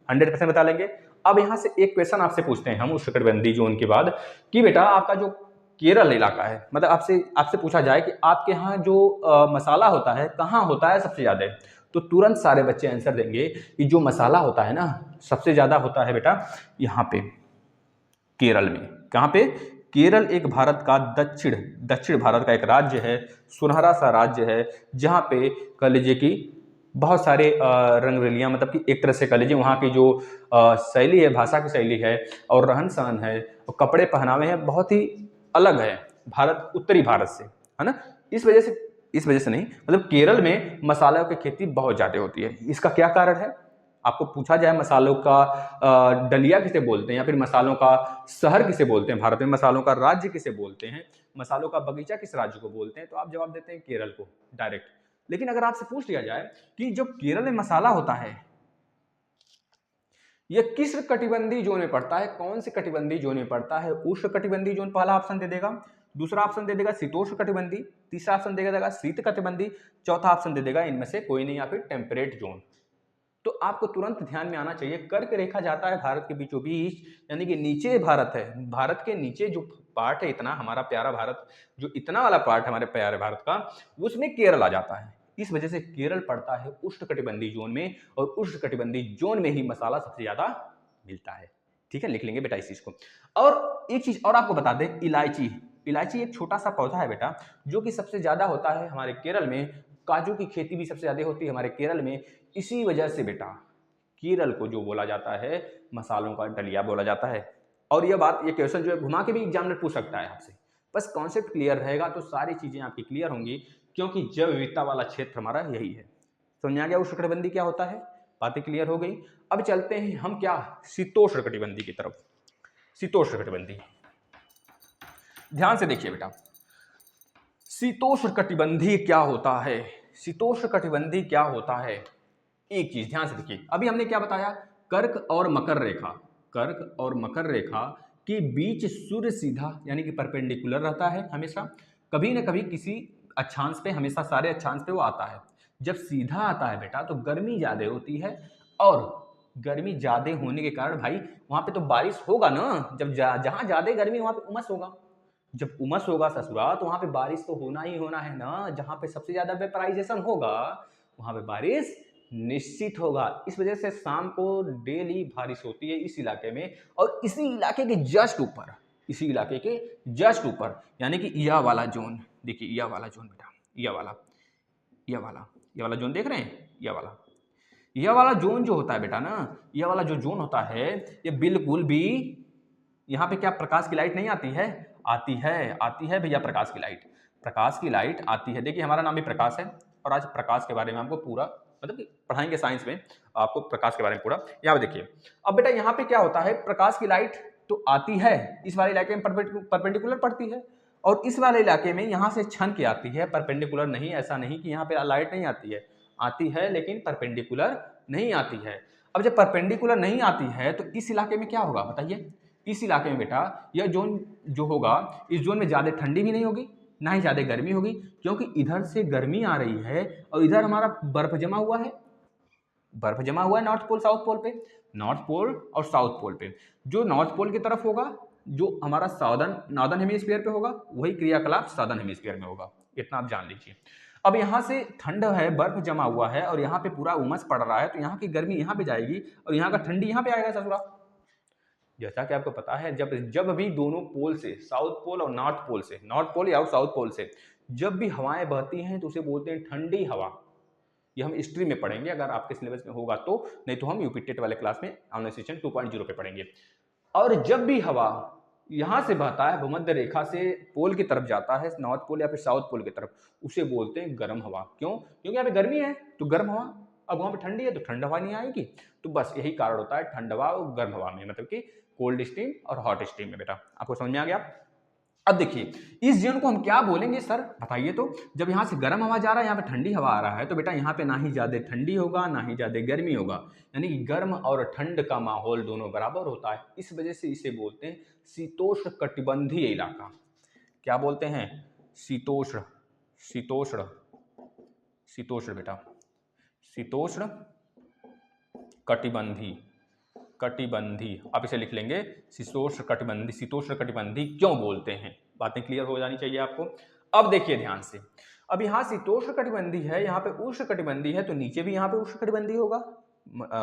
100% बता लेंगे। अब यहां से एक क्वेश्चन आपसे पूछते हैं हम उष्णकटिबंधी जोन के बाद कि बेटा आपका जो केरल इलाका है, मतलब आपसे पूछा जाए कि आपके यहाँ जो मसाला होता है कहाँ होता है सबसे ज्यादा, तो तुरंत सारे बच्चे आंसर देंगे कि जो मसाला होता है ना सबसे ज्यादा होता है बेटा यहाँ पे केरल में। कहाँ पे, केरल एक भारत का दक्षिण भारत का एक राज्य है, सुनहरा सा राज्य है, जहाँ पे कह लीजिए कि बहुत सारे रंगरलियाँ, मतलब कि एक तरह से कह लीजिए वहाँ की जो शैली है, भाषा की शैली है और रहन सहन है और कपड़े पहनावे हैं बहुत ही अलग है भारत, उत्तरी भारत से, है ना। इस वजह से नहीं, मतलब केरल में मसालों की खेती बहुत ज़्यादा होती है। इसका क्या कारण है, आपको पूछा जाए मसालों का डलिया किसे बोलते हैं या फिर मसालों का शहर किसे बोलते हैं भारत में, मसालों का राज्य किसे बोलते हैं, मसालों का बगीचा किस राज्य को बोलते हैं, तो आप जवाब देते हैं केरल को डायरेक्ट। लेकिन अगर आपसे पूछ लिया जाए कि जो केरल में मसाला होता है यह किस कटिबंधीय जोन में पड़ता है, कौन सी कटिबंधीय जोन में पड़ता है, उष्ण कटिबंधीय जोन पहला ऑप्शन दे देगा, दूसरा ऑप्शन दे देगा शीतोष्ण कटिबंधीय, तीसरा ऑप्शन दे देगा शीत कटिबंधीय, चौथा ऑप्शन दे देगा इनमें से कोई नहीं या फिर टेम्परेट जोन। तो आपको तुरंत ध्यान में आना चाहिए कर्क रेखा जाता है भारत के बीचों बीच, यानी कि नीचे भारत है, भारत के नीचे जो पार्ट है इतना हमारा प्यारा भारत, जो इतना वाला पार्ट हमारे प्यारे भारत का, उसमें केरल आ जाता है। इस वजह से केरल पड़ता है उष्णकटिबंधीय जोन में और उष्णकटिबंधीय जोन में ही मसाला सबसे ज्यादा मिलता है। ठीक है, लिख लेंगे बेटा इस चीज को। और एक चीज और आपको बता दें, इलायची, इलायची एक छोटा सा पौधा है बेटा जो कि सबसे ज्यादा होता है हमारे केरल में, काजू की खेती भी सबसे ज्यादा होती है हमारे केरल में। इसी वजह से बेटा केरल को जो बोला जाता है मसालों का डलिया बोला जाता है। और यह बात, ये क्वेश्चन जो है घुमा के भी एग्जामिनर पूछ सकता है आपसे, बस कॉन्सेप्ट क्लियर रहेगा तो सारी चीजें आपकी क्लियर होंगी, क्योंकि जैव विविधता वाला क्षेत्र हमारा यही है। समझ आ गया उष्णकटिबंधीय क्या होता है, बातें क्लियर हो गई। अब चलते हैं हम क्या, शीतोष्णकटिबंधीय की तरफ। शीतोष्णकटिबंधीय, ध्यान से देखिए बेटा, शीतोष्णकटिबंधीय क्या होता है, शीतोष्णकटिबंधीय क्या होता है। एक चीज ध्यान से देखिए, अभी हमने क्या बताया, कर्क और मकर रेखा, कर्क और मकर रेखा के बीच सूर्य सीधा यानी कि परपेंडिकुलर रहता है हमेशा, कभी ना कभी किसी अक्षांश पे, हमेशा सारे अक्षांश पे वो आता है। जब सीधा आता है बेटा तो गर्मी ज्यादा होती है, और गर्मी ज्यादा होने के कारण भाई वहां पे तो बारिश होगा ना, जब जहां ज्यादा गर्मी वहां पे उमस होगा, जब उमस होगा ससुरा तो वहां पे बारिश तो होना ही होना है ना, जहां पे सबसे ज्यादा वेपराइजेशन होगा वहां पे बारिश निश्चित होगा। इस वजह से शाम को डेली बारिश होती है इस इलाके में, और इसी इलाके के जस्ट ऊपर, इसी इलाके के जस्ट ऊपर यानी कि यह वाला जोन, देखिए यह वाला जोन बेटा, यह वाला जोन देख रहे हैं, यह वाला जोन जो होता है बेटा ना, यह वाला जो जोन होता है ये बिल्कुल भी, यहाँ पे क्या प्रकाश की लाइट नहीं आती है, आती है भैया प्रकाश की लाइट, प्रकाश की लाइट आती है। देखिए हमारा नाम भी प्रकाश है और आज प्रकाश के बारे में हमको पूरा, मतलब पढ़ाएंगे साइंस में आपको प्रकाश के बारे में पूरा। यहाँ पे देखिए, अब बेटा यहाँ पे क्या होता है, प्रकाश की लाइट तो आती है इस वाले इलाके में परपेंडिकुलर पड़ती है, और इस वाले इलाके में यहाँ से छन के आती है परपेंडिकुलर नहीं, ऐसा नहीं कि यहाँ पे लाइट नहीं आती है लेकिन परपेंडिकुलर नहीं आती है। अब जब परपेंडिकुलर नहीं आती है तो इस इलाके में क्या होगा बताइए, इस इलाके में बेटा यह जोन जो होगा, इस जोन में ज्यादा ठंडी भी नहीं होगी ना ही ज्यादा गर्मी होगी, क्योंकि इधर से गर्मी आ रही है और इधर हमारा बर्फ जमा हुआ है, बर्फ जमा हुआ है नॉर्थ पोल साउथ पोल पे, नॉर्थ पोल और साउथ पोल पे। जो नॉर्थ पोल की तरफ होगा, जो हमारा नॉर्दर्न हेमिस्फीयर पे होगा, वही क्रियाकलाप साउदर्न हेमिस्फीयर में होगा, इतना आप जान लीजिए। अब यहाँ से ठंड है, बर्फ जमा हुआ है और यहाँ पे पूरा उमस पड़ रहा है, तो यहाँ की गर्मी यहाँ पे जाएगी और यहाँ का ठंडी यहाँ पे आएगा ससुरा। जैसा कि आपको पता है, जब भी दोनों पोल से, साउथ पोल और नॉर्थ पोल से, नॉर्थ पोल या साउथ पोल से जब भी हवाएं बहती हैं तो उसे बोलते हैं ठंडी हवा। ये हम हिस्ट्री में पढ़ेंगे अगर आपके सिलेबस में होगा तो, नहीं तो हम यूपी टेट वाले क्लास में ऑनलाइन सेशन 2.0 पे पढ़ेंगे। और जब भी हवा यहां से बहता है भूमध्य रेखा से पोल की तरफ जाता है, नॉर्थ पोल या फिर साउथ पोल की तरफ, उसे बोलते हैं गर्म हवा। क्यों? क्योंकि यहाँ पे गर्मी है तो गर्म हवा, अब वहां पे ठंडी है तो ठंड हवा नहीं आएगी। तो बस यही कारण होता है ठंड हवा और गर्म हवा में, मतलब कि कोल्ड स्टीम और हॉट स्टीम में। बेटा आपको समझ में आ गया? अब देखिए इस जोन को हम क्या बोलेंगे सर, बताइए तो। जब यहाँ से गर्म हवा जा रहा है, यहाँ पे ठंडी हवा आ रहा है, तो बेटा यहाँ पे ना ही ज्यादा ठंडी होगा ना ही ज्यादा गर्मी होगा, यानी कि गर्म और ठंड का माहौल दोनों बराबर होता है। इस वजह से इसे बोलते हैं शीतोष्ण कटिबंधीय इलाका। क्या बोलते हैं? शीतोष्ण, शीतोष्ण, शीतोष्ण बेटा, शीतोष्ण कटिबंधी, कटिबंधी आप इसे लिख लेंगे शीतोष्ण कटिबंधी। शीतोष्ण कटिबंधी क्यों बोलते हैं, बातें क्लियर हो जानी चाहिए आपको। अब देखिए ध्यान से, अब यहाँ शीतोष्ण कटिबंधी है, यहाँ पे उष्ण कटिबंधी है, तो नीचे भी यहाँ पे उष्ण कटिबंधी होगा।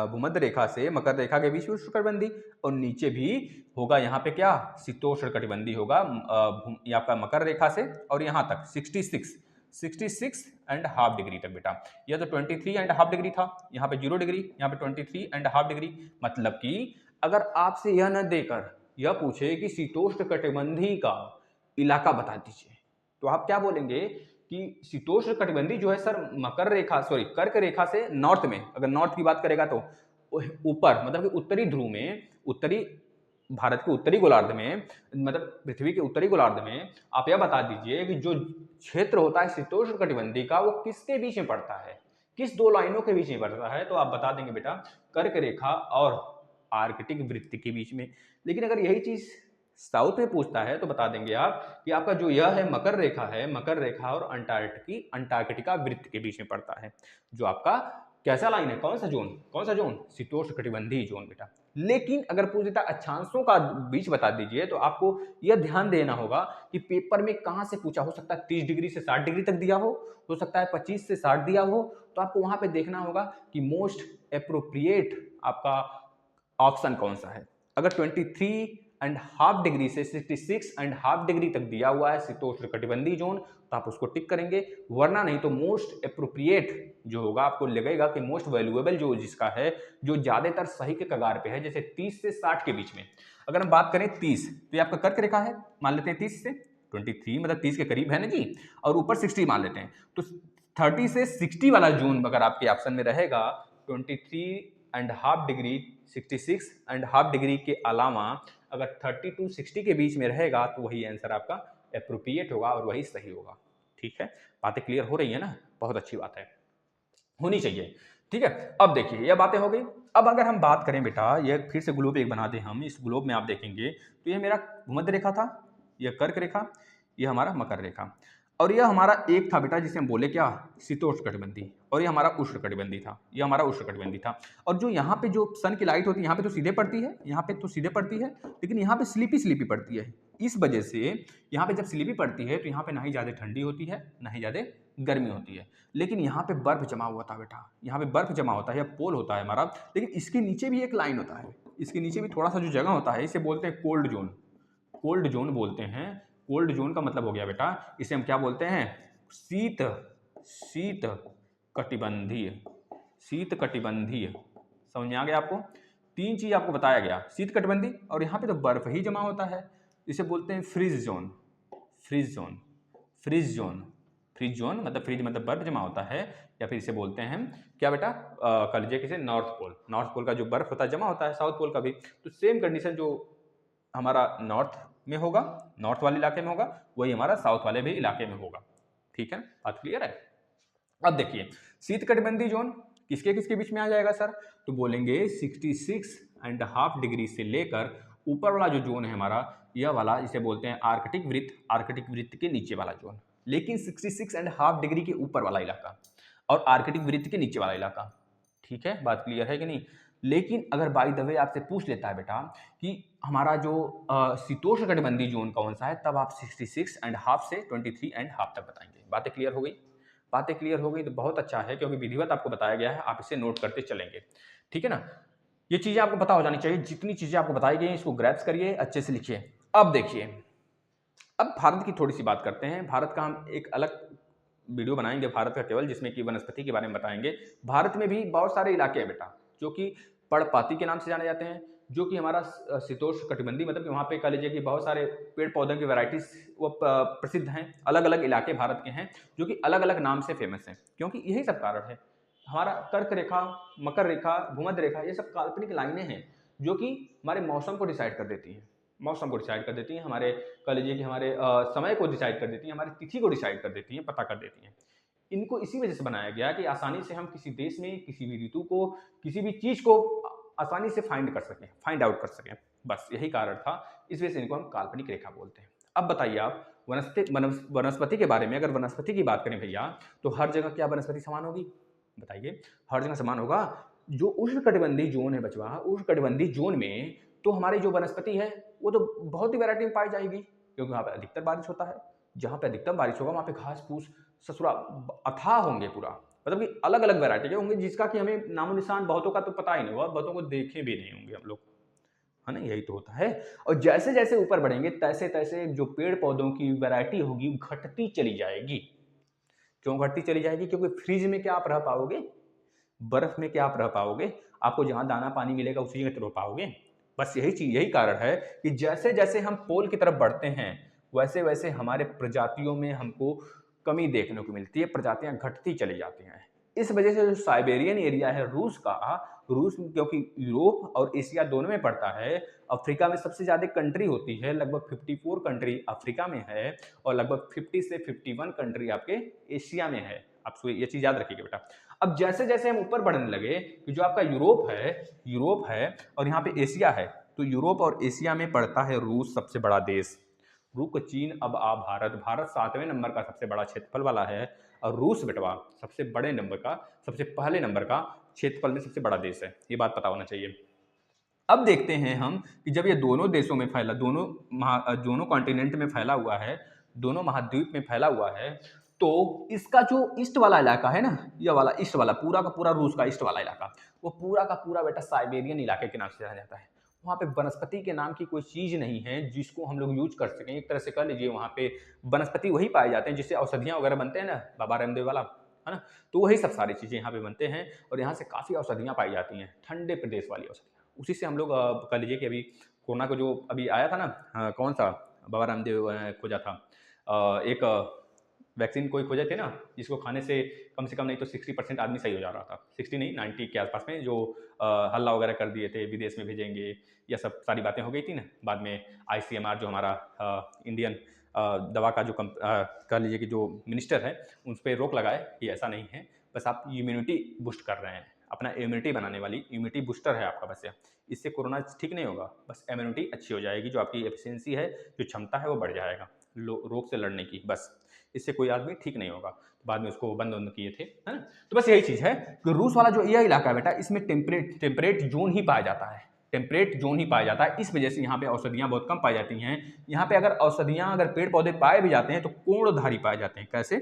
भूमध्य रेखा से मकर रेखा के बीच में उष्ण कटिबंधी, और नीचे भी होगा यहाँ पे क्या, शीतोष्ण कटिबंधी होगा। ये आपका मकर रेखा से और यहाँ तक 66.5 डिग्री तक बेटा। यह तो 23.5 डिग्री था, यहाँ पे 0 डिग्री, यहाँ पे 23.5 डिग्री। मतलब कि अगर आपसे यह न देकर यह पूछे कि शीतोष्ण कटिबंधी का इलाका बता दीजिए, तो आप क्या बोलेंगे कि शीतोष्ण कटिबंधी जो है सर मकर रेखा, सॉरी कर्क रेखा से नॉर्थ में, अगर नॉर्थ की बात करेगा तो ऊपर, मतलब कि उत्तरी ध्रुव में, उत्तरी भारत के उत्तरी गोलार्ध में, मतलब पृथ्वी के उत्तरी गोलार्ध में, आप यह बता दीजिए कि जो क्षेत्र होता है शीतोष्ण कटिबंधी का वो किसके बीच में पड़ता है, किस दो लाइनों के बीच में पड़ता है। तो आप बता देंगे बेटा कर्क रेखा और आर्कटिक वृत्त के बीच में। लेकिन अगर यही चीज साउथ में पूछता है तो बता देंगे आप कि आपका जो यह है मकर रेखा है, मकर रेखा और अंटार्कटिका वृत्त के बीच में पड़ता है। जो आपका कैसा लाइन है, कौन सा जोन, कौन सा जोन, शीतोष्ण कटिबंधीय जोन बेटा। लेकिन अगर पूछ देता अक्षांशों का बीच बता दीजिए, तो आपको यह ध्यान देना होगा कि पेपर में कहां से पूछा, हो सकता है 30 डिग्री से 60 डिग्री तक दिया हो सकता है 25 से 60 दिया हो, तो आपको वहां पे देखना होगा कि मोस्ट अप्रोप्रिएट आपका ऑप्शन कौन सा है। अगर 23.5 डिग्री से 66.5 डिग्री तक दिया हुआ है शीतोष्ण कटिबंधीय जोन, तो आप उसको टिक करेंगे, वरना नहीं तो मोस्ट अप्रोप्रिएट जो होगा आपको लगेगा कि मोस्ट वैल्यूएबल जो जिसका है, जो ज्यादातर सही के कगार पे है, जैसे 30 से 60 के बीच में। अगर हम बात करें 30, तो ये आपका कर्क रेखा है, मान लेते हैं 30 से 23, मतलब 30 के करीब है ना जी, और ऊपर 60 मान लेते हैं, तो 30 से 60 वाला जोन अगर आपके ऑप्शन में रहेगा, 23.5 डिग्री, 66.5 डिग्री के अलावा अगर 30 to 60 के बीच में रहेगा, तो वही आंसर आपका एप्रोप्रिएट होगा और वही सही होगा। ठीक है, बातें क्लियर हो रही है ना, बहुत अच्छी बात है, होनी चाहिए। ठीक है, अब देखिए यह बातें हो गई। अब अगर हम बात करें बेटा, ये फिर से ग्लोब एक बना दें हम, इस ग्लोब में आप देखेंगे तो ये मेरा भूमध्य रेखा था, यह कर्क रेखा, यह हमारा मकर रेखा, और यह हमारा एक था बेटा जिसे हम बोले क्या, शीतोष्ण कटिबंधी, और ये हमारा उष्ण कटिबंधी था, ये हमारा उष्ण कटिबंधी था। और जो यहाँ पे जो सन की लाइट होती है, यहाँ पे तो सीधे पड़ती है, यहाँ पे तो सीधे पड़ती है, लेकिन यहाँ पे स्लीपी स्लीपी पड़ती है। इस वजह से यहाँ पे जब स्लीपी पड़ती है तो यहाँ पे ना ही ज़्यादा ठंडी होती है ना ही ज़्यादा गर्मी होती है, लेकिन यहाँ पे बर्फ जमा हुआ था बेटा, यहाँ पे बर्फ जमा होता है, यह पोल होता है हमारा। लेकिन इसके नीचे भी एक लाइन होता है, इसके नीचे भी थोड़ा सा जो जगह होता है, इसे बोलते हैं कोल्ड जोन, कोल्ड जोन बोलते हैं। कोल्ड जोन का मतलब हो गया बेटा, इसे हम क्या बोलते हैं, शीत, शीत कटिबंधीय, शीत कटिबंधीय। समझ में आ गया आपको, तीन चीज आपको बताया गया, शीत कटिबंधी, और यहाँ पे तो बर्फ ही जमा होता है, इसे बोलते हैं freeze zone, freeze zone, freeze zone, freeze zone मतलब फ्रीज मतलब बर्फ जमा होता है, या फिर इसे बोलते हैं क्या बेटा, कह लीजिए किसे नॉर्थ पोल, नॉर्थ पोल का जो बर्फ होता है जमा होता है, साउथ पोल का भी। तो सेम कंडीशन जो हमारा नॉर्थ में होगा, नॉर्थ वाले इलाके में होगा, वही हमारा साउथ वाले भी इलाके में होगा। ठीक है, बात क्लियर है। अब देखिए शीत कटिबंधीय जोन किसके किसके बीच में आ जाएगा सर, तो बोलेंगे 66.5 डिग्री से लेकर ऊपर वाला जो जोन है हमारा, यह वाला इसे बोलते हैं आर्कटिक वृत्त, आर्कटिक वृत्त के नीचे वाला जोन। लेकिन 66.5 डिग्री के ऊपर वाला इलाका और आर्कटिक वृत्त के नीचे वाला इलाका। ठीक है, बात क्लियर है कि नहीं। लेकिन अगर बाय द वे आपसे पूछ लेता है बेटा कि हमारा जो शीतोष्ण कटिबंधीय जोन कौन सा है, तब आप 66.5 से 23.5 तक बताएंगे। बातें क्लियर हो गई, बातें क्लियर हो गई तो बहुत अच्छा है, क्योंकि विधिवत आपको बताया गया है, आप इसे नोट करते चलेंगे। ठीक है ना, ये चीजें आपको पता हो जानी चाहिए, जितनी चीजें आपको बताई गई इसको ग्रैप्स करिए, अच्छे से लिखिए। अब देखिए अब भारत की थोड़ी सी बात करते हैं। भारत का हम एक अलग वीडियो बनाएंगे भारत का केवल, जिसमें कि वनस्पति के बारे में बताएंगे। भारत में भी बहुत सारे इलाके हैं बेटा, जो कि पर्णपाती के नाम से जाने जाते हैं, जो कि हमारा शीतोष्ण कटिबंधी, मतलब कि वहाँ पे कह लीजिए कि बहुत सारे पेड़ पौधों की वैरायटीज वो प्रसिद्ध हैं। अलग अलग इलाके भारत के हैं जो कि अलग अलग नाम से फेमस हैं, क्योंकि यही सब कारण है। हमारा कर्क रेखा, मकर रेखा, भूमध्य रेखा, ये सब काल्पनिक लाइनें हैं जो कि हमारे मौसम को डिसाइड कर देती हैं। मौसम को डिसाइड कर देती हैं, हमारे कह लीजिए कि हमारे समय को डिसाइड कर देती हैं, हमारी तिथि को डिसाइड कर देती हैं, पता कर देती हैं। इनको इसी वजह से बनाया गया कि आसानी से हम किसी देश में किसी भी ऋतु को, किसी भी चीज को आसानी से फाइंड कर सकें, फाइंड आउट कर सकें। बस यही कारण था, इस वजह से इनको हम काल्पनिक रेखा बोलते हैं। अब बताइए आप वनस्पति के बारे में, अगर वनस्पति की बात करें भैया, तो हर जगह क्या वनस्पति समान होगी? बताइए, हर जगह समान होगा? जो उष्णकटिबंधीय जोन है बचवा, उष्णकटिबंधीय जोन में तो हमारी जो वनस्पति है वो तो बहुत ही वैरायटी में पाई जाएगी, क्योंकि वहाँ पे अधिकतर बारिश होता है। जहाँ पे अधिकतर बारिश होगा वहाँ पे घास फूस ससुरा अथाह होंगे पूरा, मतलब कि अलग अलग वैरायटी के होंगे, जिसका कि हमें नामो निशान बहुतों का तो पता ही नहीं होगा, बहुतों को देखे भी नहीं होंगे हम लोग, है ना? यही तो होता है। और जैसे जैसे ऊपर बढ़ेंगे तैसे तैसे जो पेड़ पौधों की वैरायटी होगी घटती चली जाएगी। क्यों घटती चली जाएगी? क्योंकि फ्रिज में क्या आप रह पाओगे? बर्फ में क्या आप रह पाओगे? आपको जहाँ दाना पानी मिलेगा उसी में तो रह पाओगे। बस यही चीज, यही कारण है कि जैसे जैसे हम पोल की तरफ बढ़ते हैं वैसे वैसे हमारे प्रजातियों में हमको कमी देखने को मिलती है, प्रजातियां घटती चली जाती हैं। इस वजह से जो साइबेरियन एरिया है रूस का, रूस क्योंकि यूरोप और एशिया दोनों में पड़ता है, अफ्रीका में सबसे ज्यादा कंट्री होती है, लगभग 54 कंट्री अफ्रीका में है और लगभग 50 से 51 कंट्री आपके एशिया में है। आप ये चीज याद रखिएगा बेटा। अब जैसे जैसे हम ऊपर बढ़ने लगे कि जो आपका यूरोप है और यहाँ पे एशिया है, तो यूरोप और एशिया में पड़ता है रूस, सबसे बड़ा देश। रुक चीन, अब आ भारत। भारत 7वें नंबर का सबसे बड़ा क्षेत्रफल वाला है और रूस बेटवा सबसे बड़े नंबर का, सबसे पहले नंबर का क्षेत्रफल में सबसे बड़ा देश है। ये बात पता होना चाहिए। अब देखते हैं हम कि जब ये दोनों देशों में फैला, दोनों कॉन्टिनेंट में फैला हुआ है, दोनों महाद्वीप में फैला हुआ है, तो इसका जो ईस्ट वाला इलाका है ना, ये वाला ईस्ट वाला, पूरा का पूरा रूस का ईस्ट वाला इलाका, वो पूरा का पूरा बेटा साइबेरियन इलाके के नाम से जाना जाता है। वहाँ पे वनस्पति के नाम की कोई चीज नहीं है जिसको हम लोग यूज कर सकें। एक तरह से कह लीजिए वहाँ पे वनस्पति वही पाए जाते हैं जिससे औषधियाँ वगैरह बनते हैं ना, बाबा रामदेव वाला, है ना? तो वही सब सारी चीजें यहाँ पे बनते हैं और यहाँ से काफी औषधियाँ पाई जाती हैं, ठंडे प्रदेश वाली औषधियाँ। उसी से हम लोग कह लीजिए कि अभी कोरोना को जो अभी आया था ना, कौन सा बाबा रामदेव खोजा था, एक वैक्सीन कोई खोजे थे ना, जिसको खाने से कम नहीं तो 60% आदमी सही हो जा रहा था, 60 नहीं 90 के आसपास में, जो हल्ला वगैरह कर दिए थे विदेश में भेजेंगे, यह सब सारी बातें हो गई थी ना। बाद में ICMR जो हमारा इंडियन दवा का जो कह लीजिए कि जो मिनिस्टर है, उन पर रोक लगाए कि ऐसा नहीं है, बस आप इम्यूनिटी बूस्ट कर रहे हैं, अपना इम्यूनिटी बनाने वाली इम्यूनिटी बूस्टर है आपका, बस इससे कोरोना ठीक नहीं होगा, बस इम्यूनिटी अच्छी हो जाएगी, जो आपकी एफिशिएंसी है, जो क्षमता है वो बढ़ जाएगा रोग से लड़ने की, बस इससे कोई आदमी ठीक नहीं होगा। बाद में उसको बंद किए थे, है ना? तो बस यही चीज़ है कि रूस वाला जो यह इलाका है बेटा, इसमें टेम्परेट जोन ही पाया जाता है, टेम्परेट जोन ही पाया जाता है। इस वजह से यहाँ पे औषधियाँ बहुत कम पाई जाती हैं। यहाँ पे अगर औषधियाँ, अगर पेड़ पौधे पाए भी जाते हैं तो कोणधारी पाए जाते हैं। कैसे?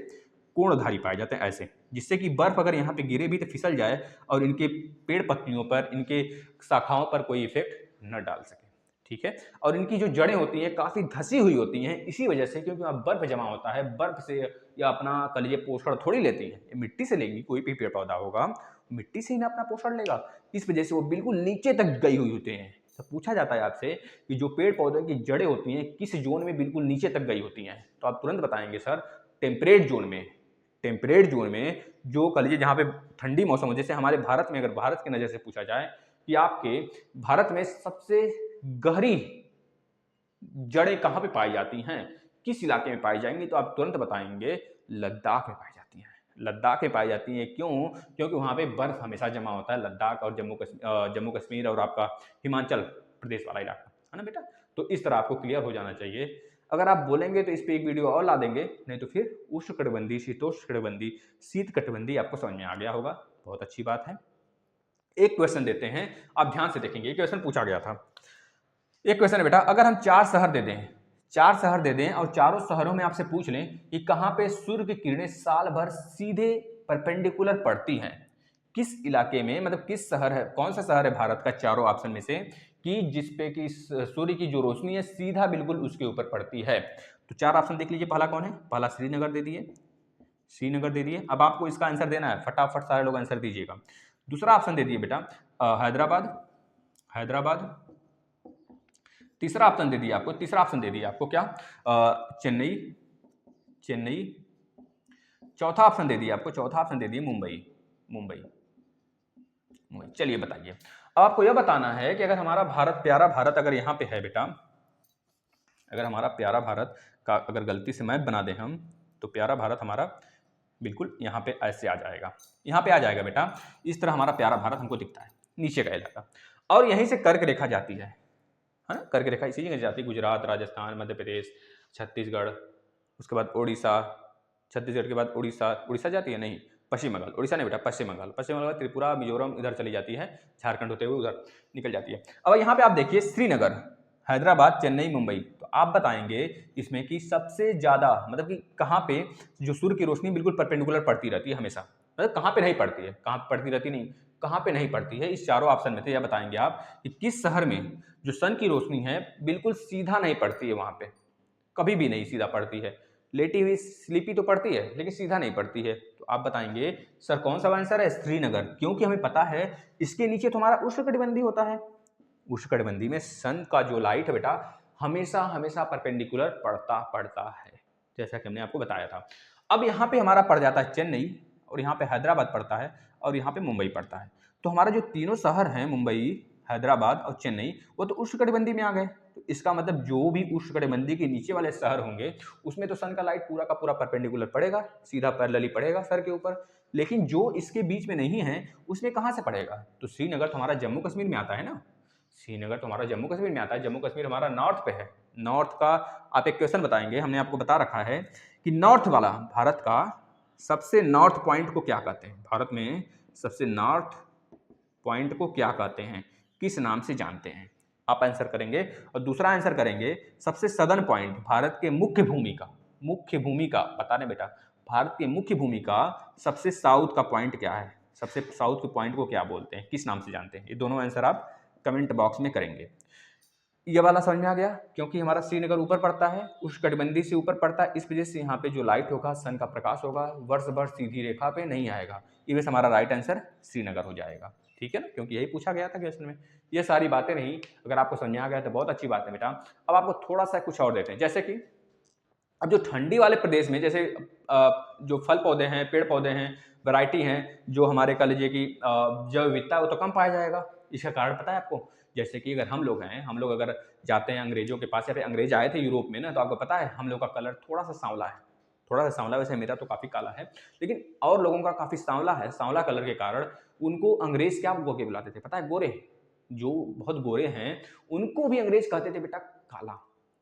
कोणधारी पाए जाते हैं ऐसे, जिससे कि बर्फ अगर यहाँ पे गिरे भी तो फिसल जाए और इनके पेड़ पत्तियों पर, इनके शाखाओं पर कोई इफेक्ट न डाल सके, ठीक है? और इनकी जो जड़ें होती हैं काफ़ी धसी हुई होती हैं, इसी वजह से, क्योंकि वहाँ बर्फ जमा होता है, बर्फ से या अपना कह लीजिए पोषण थोड़ी लेती है, ये मिट्टी से लेंगी। कोई भी पेड़ पौधा होगा मिट्टी से ही ना अपना पोषण लेगा, इस वजह से वो बिल्कुल नीचे तक गई हुई होते हैं। तो पूछा जाता है आपसे कि जो पेड़ पौधों की जड़ें होती हैं किस जोन में बिल्कुल नीचे तक गई होती हैं, तो आप तुरंत बताएंगे सर टेम्परेट जोन में। टेम्परेट जोन में जो कह लीजिए जहाँ पे ठंडी मौसम हो, जैसे हमारे भारत में, अगर भारत की नज़र से पूछा जाए कि आपके भारत में सबसे गहरी जड़ें कहाँ पे पाई जाती हैं, किस इलाके में पाई जाएंगी, तो आप तुरंत बताएंगे लद्दाख में पाई जाती हैं। लद्दाख में पाई जाती हैं, क्यों? क्योंकि वहाँ पे बर्फ हमेशा जमा होता है, लद्दाख और जम्मू कश्मीर और आपका हिमाचल प्रदेश वाला इलाका, है ना बेटा? तो इस तरह आपको क्लियर हो जाना चाहिए। अगर आप बोलेंगे तो इस पर एक वीडियो और ला देंगे, नहीं तो फिर उष्णकटिबंधीय, शीतोष्णकटिबंधीय, शीतकटिबंधीय आपको समझ में आ गया होगा। बहुत अच्छी बात है। एक क्वेश्चन देते हैं, आप ध्यान से देखेंगे। एक क्वेश्चन पूछा गया था, एक क्वेश्चन है बेटा, अगर हम 4 शहर दे दें, 4 शहर दे दें और चारों शहरों में आपसे पूछ लें कि कहाँ पे सूर्य की किरणें साल भर सीधे परपेंडिकुलर पड़ती हैं, किस इलाके में, मतलब किस शहर है, कौन सा शहर है भारत का चारों ऑप्शन में से कि जिस पे कि सूर्य की जो रोशनी है सीधा बिल्कुल उसके ऊपर पड़ती है। तो 4 ऑप्शन देख लीजिए, पहला कौन है? पहला श्रीनगर दे दिए, श्रीनगर दे दिए। अब आपको इसका आंसर देना है, फटाफट सारे लोग आंसर दीजिएगा। दूसरा ऑप्शन दे दिए बेटा हैदराबाद, हैदराबाद। तीसरा ऑप्शन दे दिया आपको, तीसरा ऑप्शन दे दिया आपको क्या? चेन्नई, चेन्नई। चौथा ऑप्शन दे दिया आपको, चौथा ऑप्शन दे दिए मुंबई, मुंबई, मुंबई। चलिए बताइए, अब आपको यह बताना है कि अगर हमारा भारत, प्यारा भारत अगर यहाँ पे है बेटा, अगर हमारा प्यारा भारत का अगर गलती से मैप बना दें हम, तो प्यारा भारत हमारा बिल्कुल यहाँ पे ऐसे आ जाएगा, यहाँ पे आ जाएगा बेटा। इस तरह हमारा प्यारा भारत हमको दिखता है, नीचे का इलाका, और यहीं से कर्क रेखा जाती है ना, कर्क रेखा इसी जगह जाती है, गुजरात, राजस्थान, मध्य प्रदेश, छत्तीसगढ़, उसके बाद उड़ीसा, छत्तीसगढ़ के बाद उड़ीसा, उड़ीसा जाती है नहीं, पश्चिम बंगाल, उड़ीसा नहीं बेटा, पश्चिम बंगाल, पश्चिम बंगाल, त्रिपुरा, मिजोरम इधर चली जाती है, झारखंड होते हुए उधर निकल जाती है। अब यहाँ पे आप देखिए श्रीनगर, हैदराबाद, चेन्नई, मुंबई, तो आप बताएंगे इसमें कि सबसे ज्यादा मतलब कि कहाँ पे जो सूर्य की रोशनी बिल्कुल परपेंडिकुलर पड़ती रहती है हमेशा, मतलब कहाँ पे नहीं पड़ती है, कहाँ पे पड़ती रहती नहीं, कहाँ पे नहीं पड़ती है। इस चारों ऑप्शन में से यह बताएंगे आप कि किस शहर में जो सन की रोशनी है बिल्कुल सीधा नहीं पड़ती है, वहां पे कभी भी नहीं सीधा पड़ती है, लेटी हुई स्लीपी तो पड़ती है लेकिन सीधा नहीं पड़ती है। तो आप बताएंगे सर कौन सा आंसर है? श्रीनगर, क्योंकि हमें पता है इसके नीचे तो हमारा उष्णकटिबंधीय होता है, उष्णकटिबंधीय में सन का जो लाइट है बेटा हमेशा हमेशा परपेंडिकुलर पड़ता है, जैसा कि हमने आपको बताया था। अब यहाँ पे हमारा पड़ जाता है चेन्नई, और यहाँ पे हैदराबाद पड़ता है, और यहाँ पे मुंबई पड़ता है। तो हमारा जो तीनों शहर हैं मुंबई, हैदराबाद और चेन्नई, वो तो उष्णकटिबंधीय में आ गए। तो इसका मतलब जो भी उष्णकटिबंधीय के नीचे वाले शहर होंगे उसमें तो सन का लाइट पूरा का पूरा परपेंडिकुलर पड़ेगा, सीधा पैरेलली पड़ेगा सर के ऊपर। लेकिन जो इसके बीच में नहीं है उसमें कहाँ से पड़ेगा? तो श्रीनगर तो हमारा जम्मू कश्मीर में आता है ना, श्रीनगर तो हमारा जम्मू कश्मीर में आता है, जम्मू कश्मीर हमारा नॉर्थ पे है। नॉर्थ का आप एक क्वेश्चन बताएंगे, हमने आपको बता रखा है कि नॉर्थ वाला भारत का सबसे नॉर्थ पॉइंट को क्या कहते हैं, भारत में सबसे नॉर्थ पॉइंट को क्या कहते हैं, किस नाम से जानते हैं? आप आंसर करेंगे। और दूसरा आंसर करेंगे सबसे सदर्न पॉइंट, भारत के मुख्य भूमि का, मुख्य भूमि का पता नहीं बेटा, भारत के मुख्य भूमि का सबसे साउथ का पॉइंट क्या है, सबसे साउथ के पॉइंट को क्या बोलते हैं, किस नाम से जानते हैं? ये दोनों आंसर आप कमेंट बॉक्स में करेंगे। ये वाला समझ में आ गया, क्योंकि हमारा श्रीनगर ऊपर पड़ता है, उष्णकटिबंधीय से ऊपर पड़ता है, इस वजह से यहाँ पे जो लाइट होगा, सन का प्रकाश होगा, वर्ष भर सीधी रेखा पे नहीं आएगा। ये वैसे हमारा राइट आंसर श्रीनगर हो जाएगा, ठीक है ना, क्योंकि यही पूछा गया था क्वेश्चन में। ये सारी बातें रही, अगर आपको समझ में आ गया तो बहुत अच्छी बात है बेटा। अब आपको थोड़ा सा कुछ और देते हैं, जैसे कि अब जो ठंडी वाले प्रदेश में जैसे जो फल पौधे हैं, पेड़ पौधे हैं, वैरायटी हैं, जो हमारे कह लीजिए कि जैव विविधता वो तो कम पाया जाएगा। इसका कारण पता है आपको? जैसे कि अगर हम लोग हैं, हम लोग अगर जाते हैं अंग्रेजों के पास, या फिर अंग्रेज आए थे यूरोप में ना, तो आपको पता है हम लोग का कलर थोड़ा सा सांवला है, थोड़ा सा सांवला, वैसे मेरा तो काफ़ी काला है, लेकिन और लोगों का काफ़ी सांवला है। सांवला कलर के कारण उनको अंग्रेज क्या बोल के बुलाते थे पता है? गोरे। जो बहुत गोरे हैं उनको भी अंग्रेज कहते थे बेटा काला,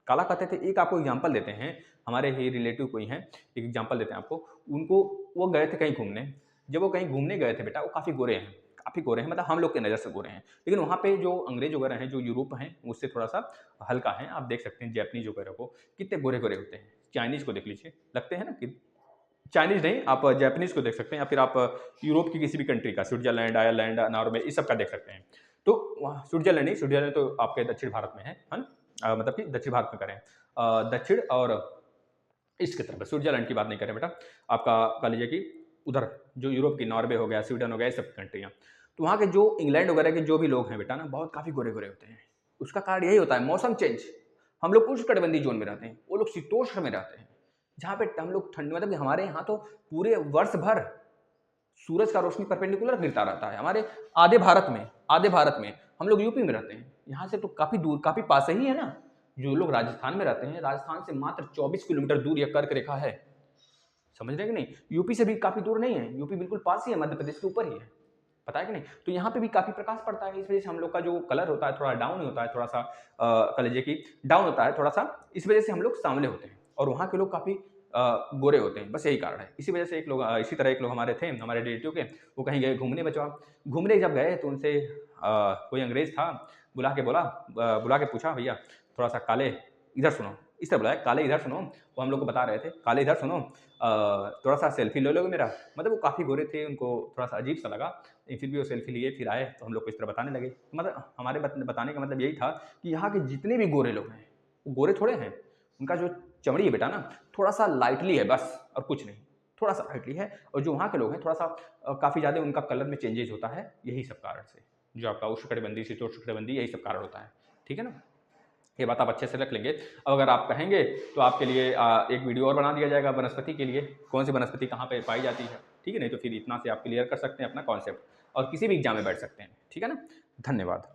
काला कहते थे। एक आपको एग्जाम्पल देते हैं, हमारे ही रिलेटिव कोई हैं, एक एग्जाम्पल देते हैं आपको। उनको, वो गए थे कहीं घूमने, जब वो कहीं घूमने गए थे बेटा, वो काफ़ी गोरे हैं, काफ़ी गोरे हैं, मतलब हम लोग के नज़र से गोरे हैं, लेकिन वहाँ पे जो अंग्रेज वगैरह हैं, जो यूरोप हैं, उससे थोड़ा सा हल्का है। आप देख सकते हैं जैपनीज वगैरह को कितने गोरे गोरे होते हैं, चाइनीज को देख लीजिए, लगते हैं ना कि चाइनीज नहीं, आप जैपनीज को देख सकते हैं, या फिर आप यूरोप की किसी भी कंट्री का, स्विट्जरलैंड, आयरलैंड, नॉर्वे, इस सब का देख सकते हैं। तो वहाँ स्विट्जरलैंड नहीं, स्विट्जरलैंड तो आपके दक्षिण भारत में है ना, मतलब कि दक्षिण भारत में करें, दक्षिण और ईस्ट की तरफ, स्विट्जरलैंड की बात नहीं करें बेटा, आपका कह लीजिए कि उधर जो यूरोप की, नॉर्वे हो गया, स्वीडन हो गया, ये सब कंट्रियाँ, तो वहाँ के जो इंग्लैंड वगैरह के जो भी लोग हैं बेटा ना, बहुत काफ़ी गोरे गोरे होते हैं। उसका कारण यही होता है मौसम चेंज। हम लोग उष्णकटिबंधीय जोन में रहते हैं, वो लोग शीतोष्ण में रहते हैं, जहाँ पे हम लोग ठंड, मतलब कि हमारे यहाँ तो पूरे वर्ष भर सूरज का रोशनी परपेंडिकुलर गिरता रहता है। हमारे आधे भारत में, आधे भारत में हम लोग यूपी में रहते हैं, यहाँ से तो काफ़ी दूर, काफ़ी पास ही है ना। जो लोग राजस्थान में रहते हैं, राजस्थान से मात्र 24 किलोमीटर दूर यह कर्क रेखा है, समझ रहे कि नहीं? यूपी से भी काफ़ी दूर नहीं है, यूपी बिल्कुल पास ही है, मध्य प्रदेश के ऊपर ही है, पता है कि नहीं? तो यहाँ पे भी काफ़ी प्रकाश पड़ता है, इस वजह से हम लोग का जो कलर होता है थोड़ा डाउन होता है, थोड़ा सा कह लीजिए कि डाउन होता है थोड़ा सा, इस वजह से हम लोग सांवले होते हैं, और वहाँ के लोग काफ़ी गोरे होते हैं, बस यही कारण है। इसी वजह से एक लोग, इसी तरह एक लोग हमारे थे, हमारे रिलेटिव के, वो कहीं गए घूमने, बचवा घूमने जब गए तो उनसे कोई अंग्रेज था, बुला के पूछा, भैया थोड़ा सा काले, इधर सुनो, इस तरह बुलाया, काले इधर सुनो, वो हम लोग को बता रहे थे, काले इधर सुनो, थोड़ा सा सेल्फी ले लोगे मेरा। मतलब वो काफ़ी गोरे थे, उनको थोड़ा सा अजीब सा लगा, लेकिन फिर भी वो सेल्फी लिए, फिर आए तो हम लोग को इस तरह बताने लगे। मतलब हमारे बताने का मतलब यही था कि यहाँ के जितने भी गोरे लोग हैं वो गोरे थोड़े हैं, उनका जो चमड़ी है बेटा ना थोड़ा सा लाइटली है बस, और कुछ नहीं, थोड़ा सा लाइटली है। और जो वहाँ के लोग हैं थोड़ा सा काफ़ी ज़्यादा उनका कलर में चेंजेज होता है, यही सब कारण से, जो आपका उष्णकटिबंधीय शीतोष्णकटिबंधीय यही सब कारण होता है। ठीक है ना, ये बात आप अच्छे से रख लेंगे। अब अगर आप कहेंगे तो आपके लिए एक वीडियो और बना दिया जाएगा वनस्पति के लिए, कौन सी वनस्पति कहाँ पे पाई जाती है। ठीक है, नहीं तो फिर इतना से आप क्लियर कर सकते हैं अपना कॉन्सेप्ट और किसी भी एग्जाम में बैठ सकते हैं। ठीक है ना, धन्यवाद।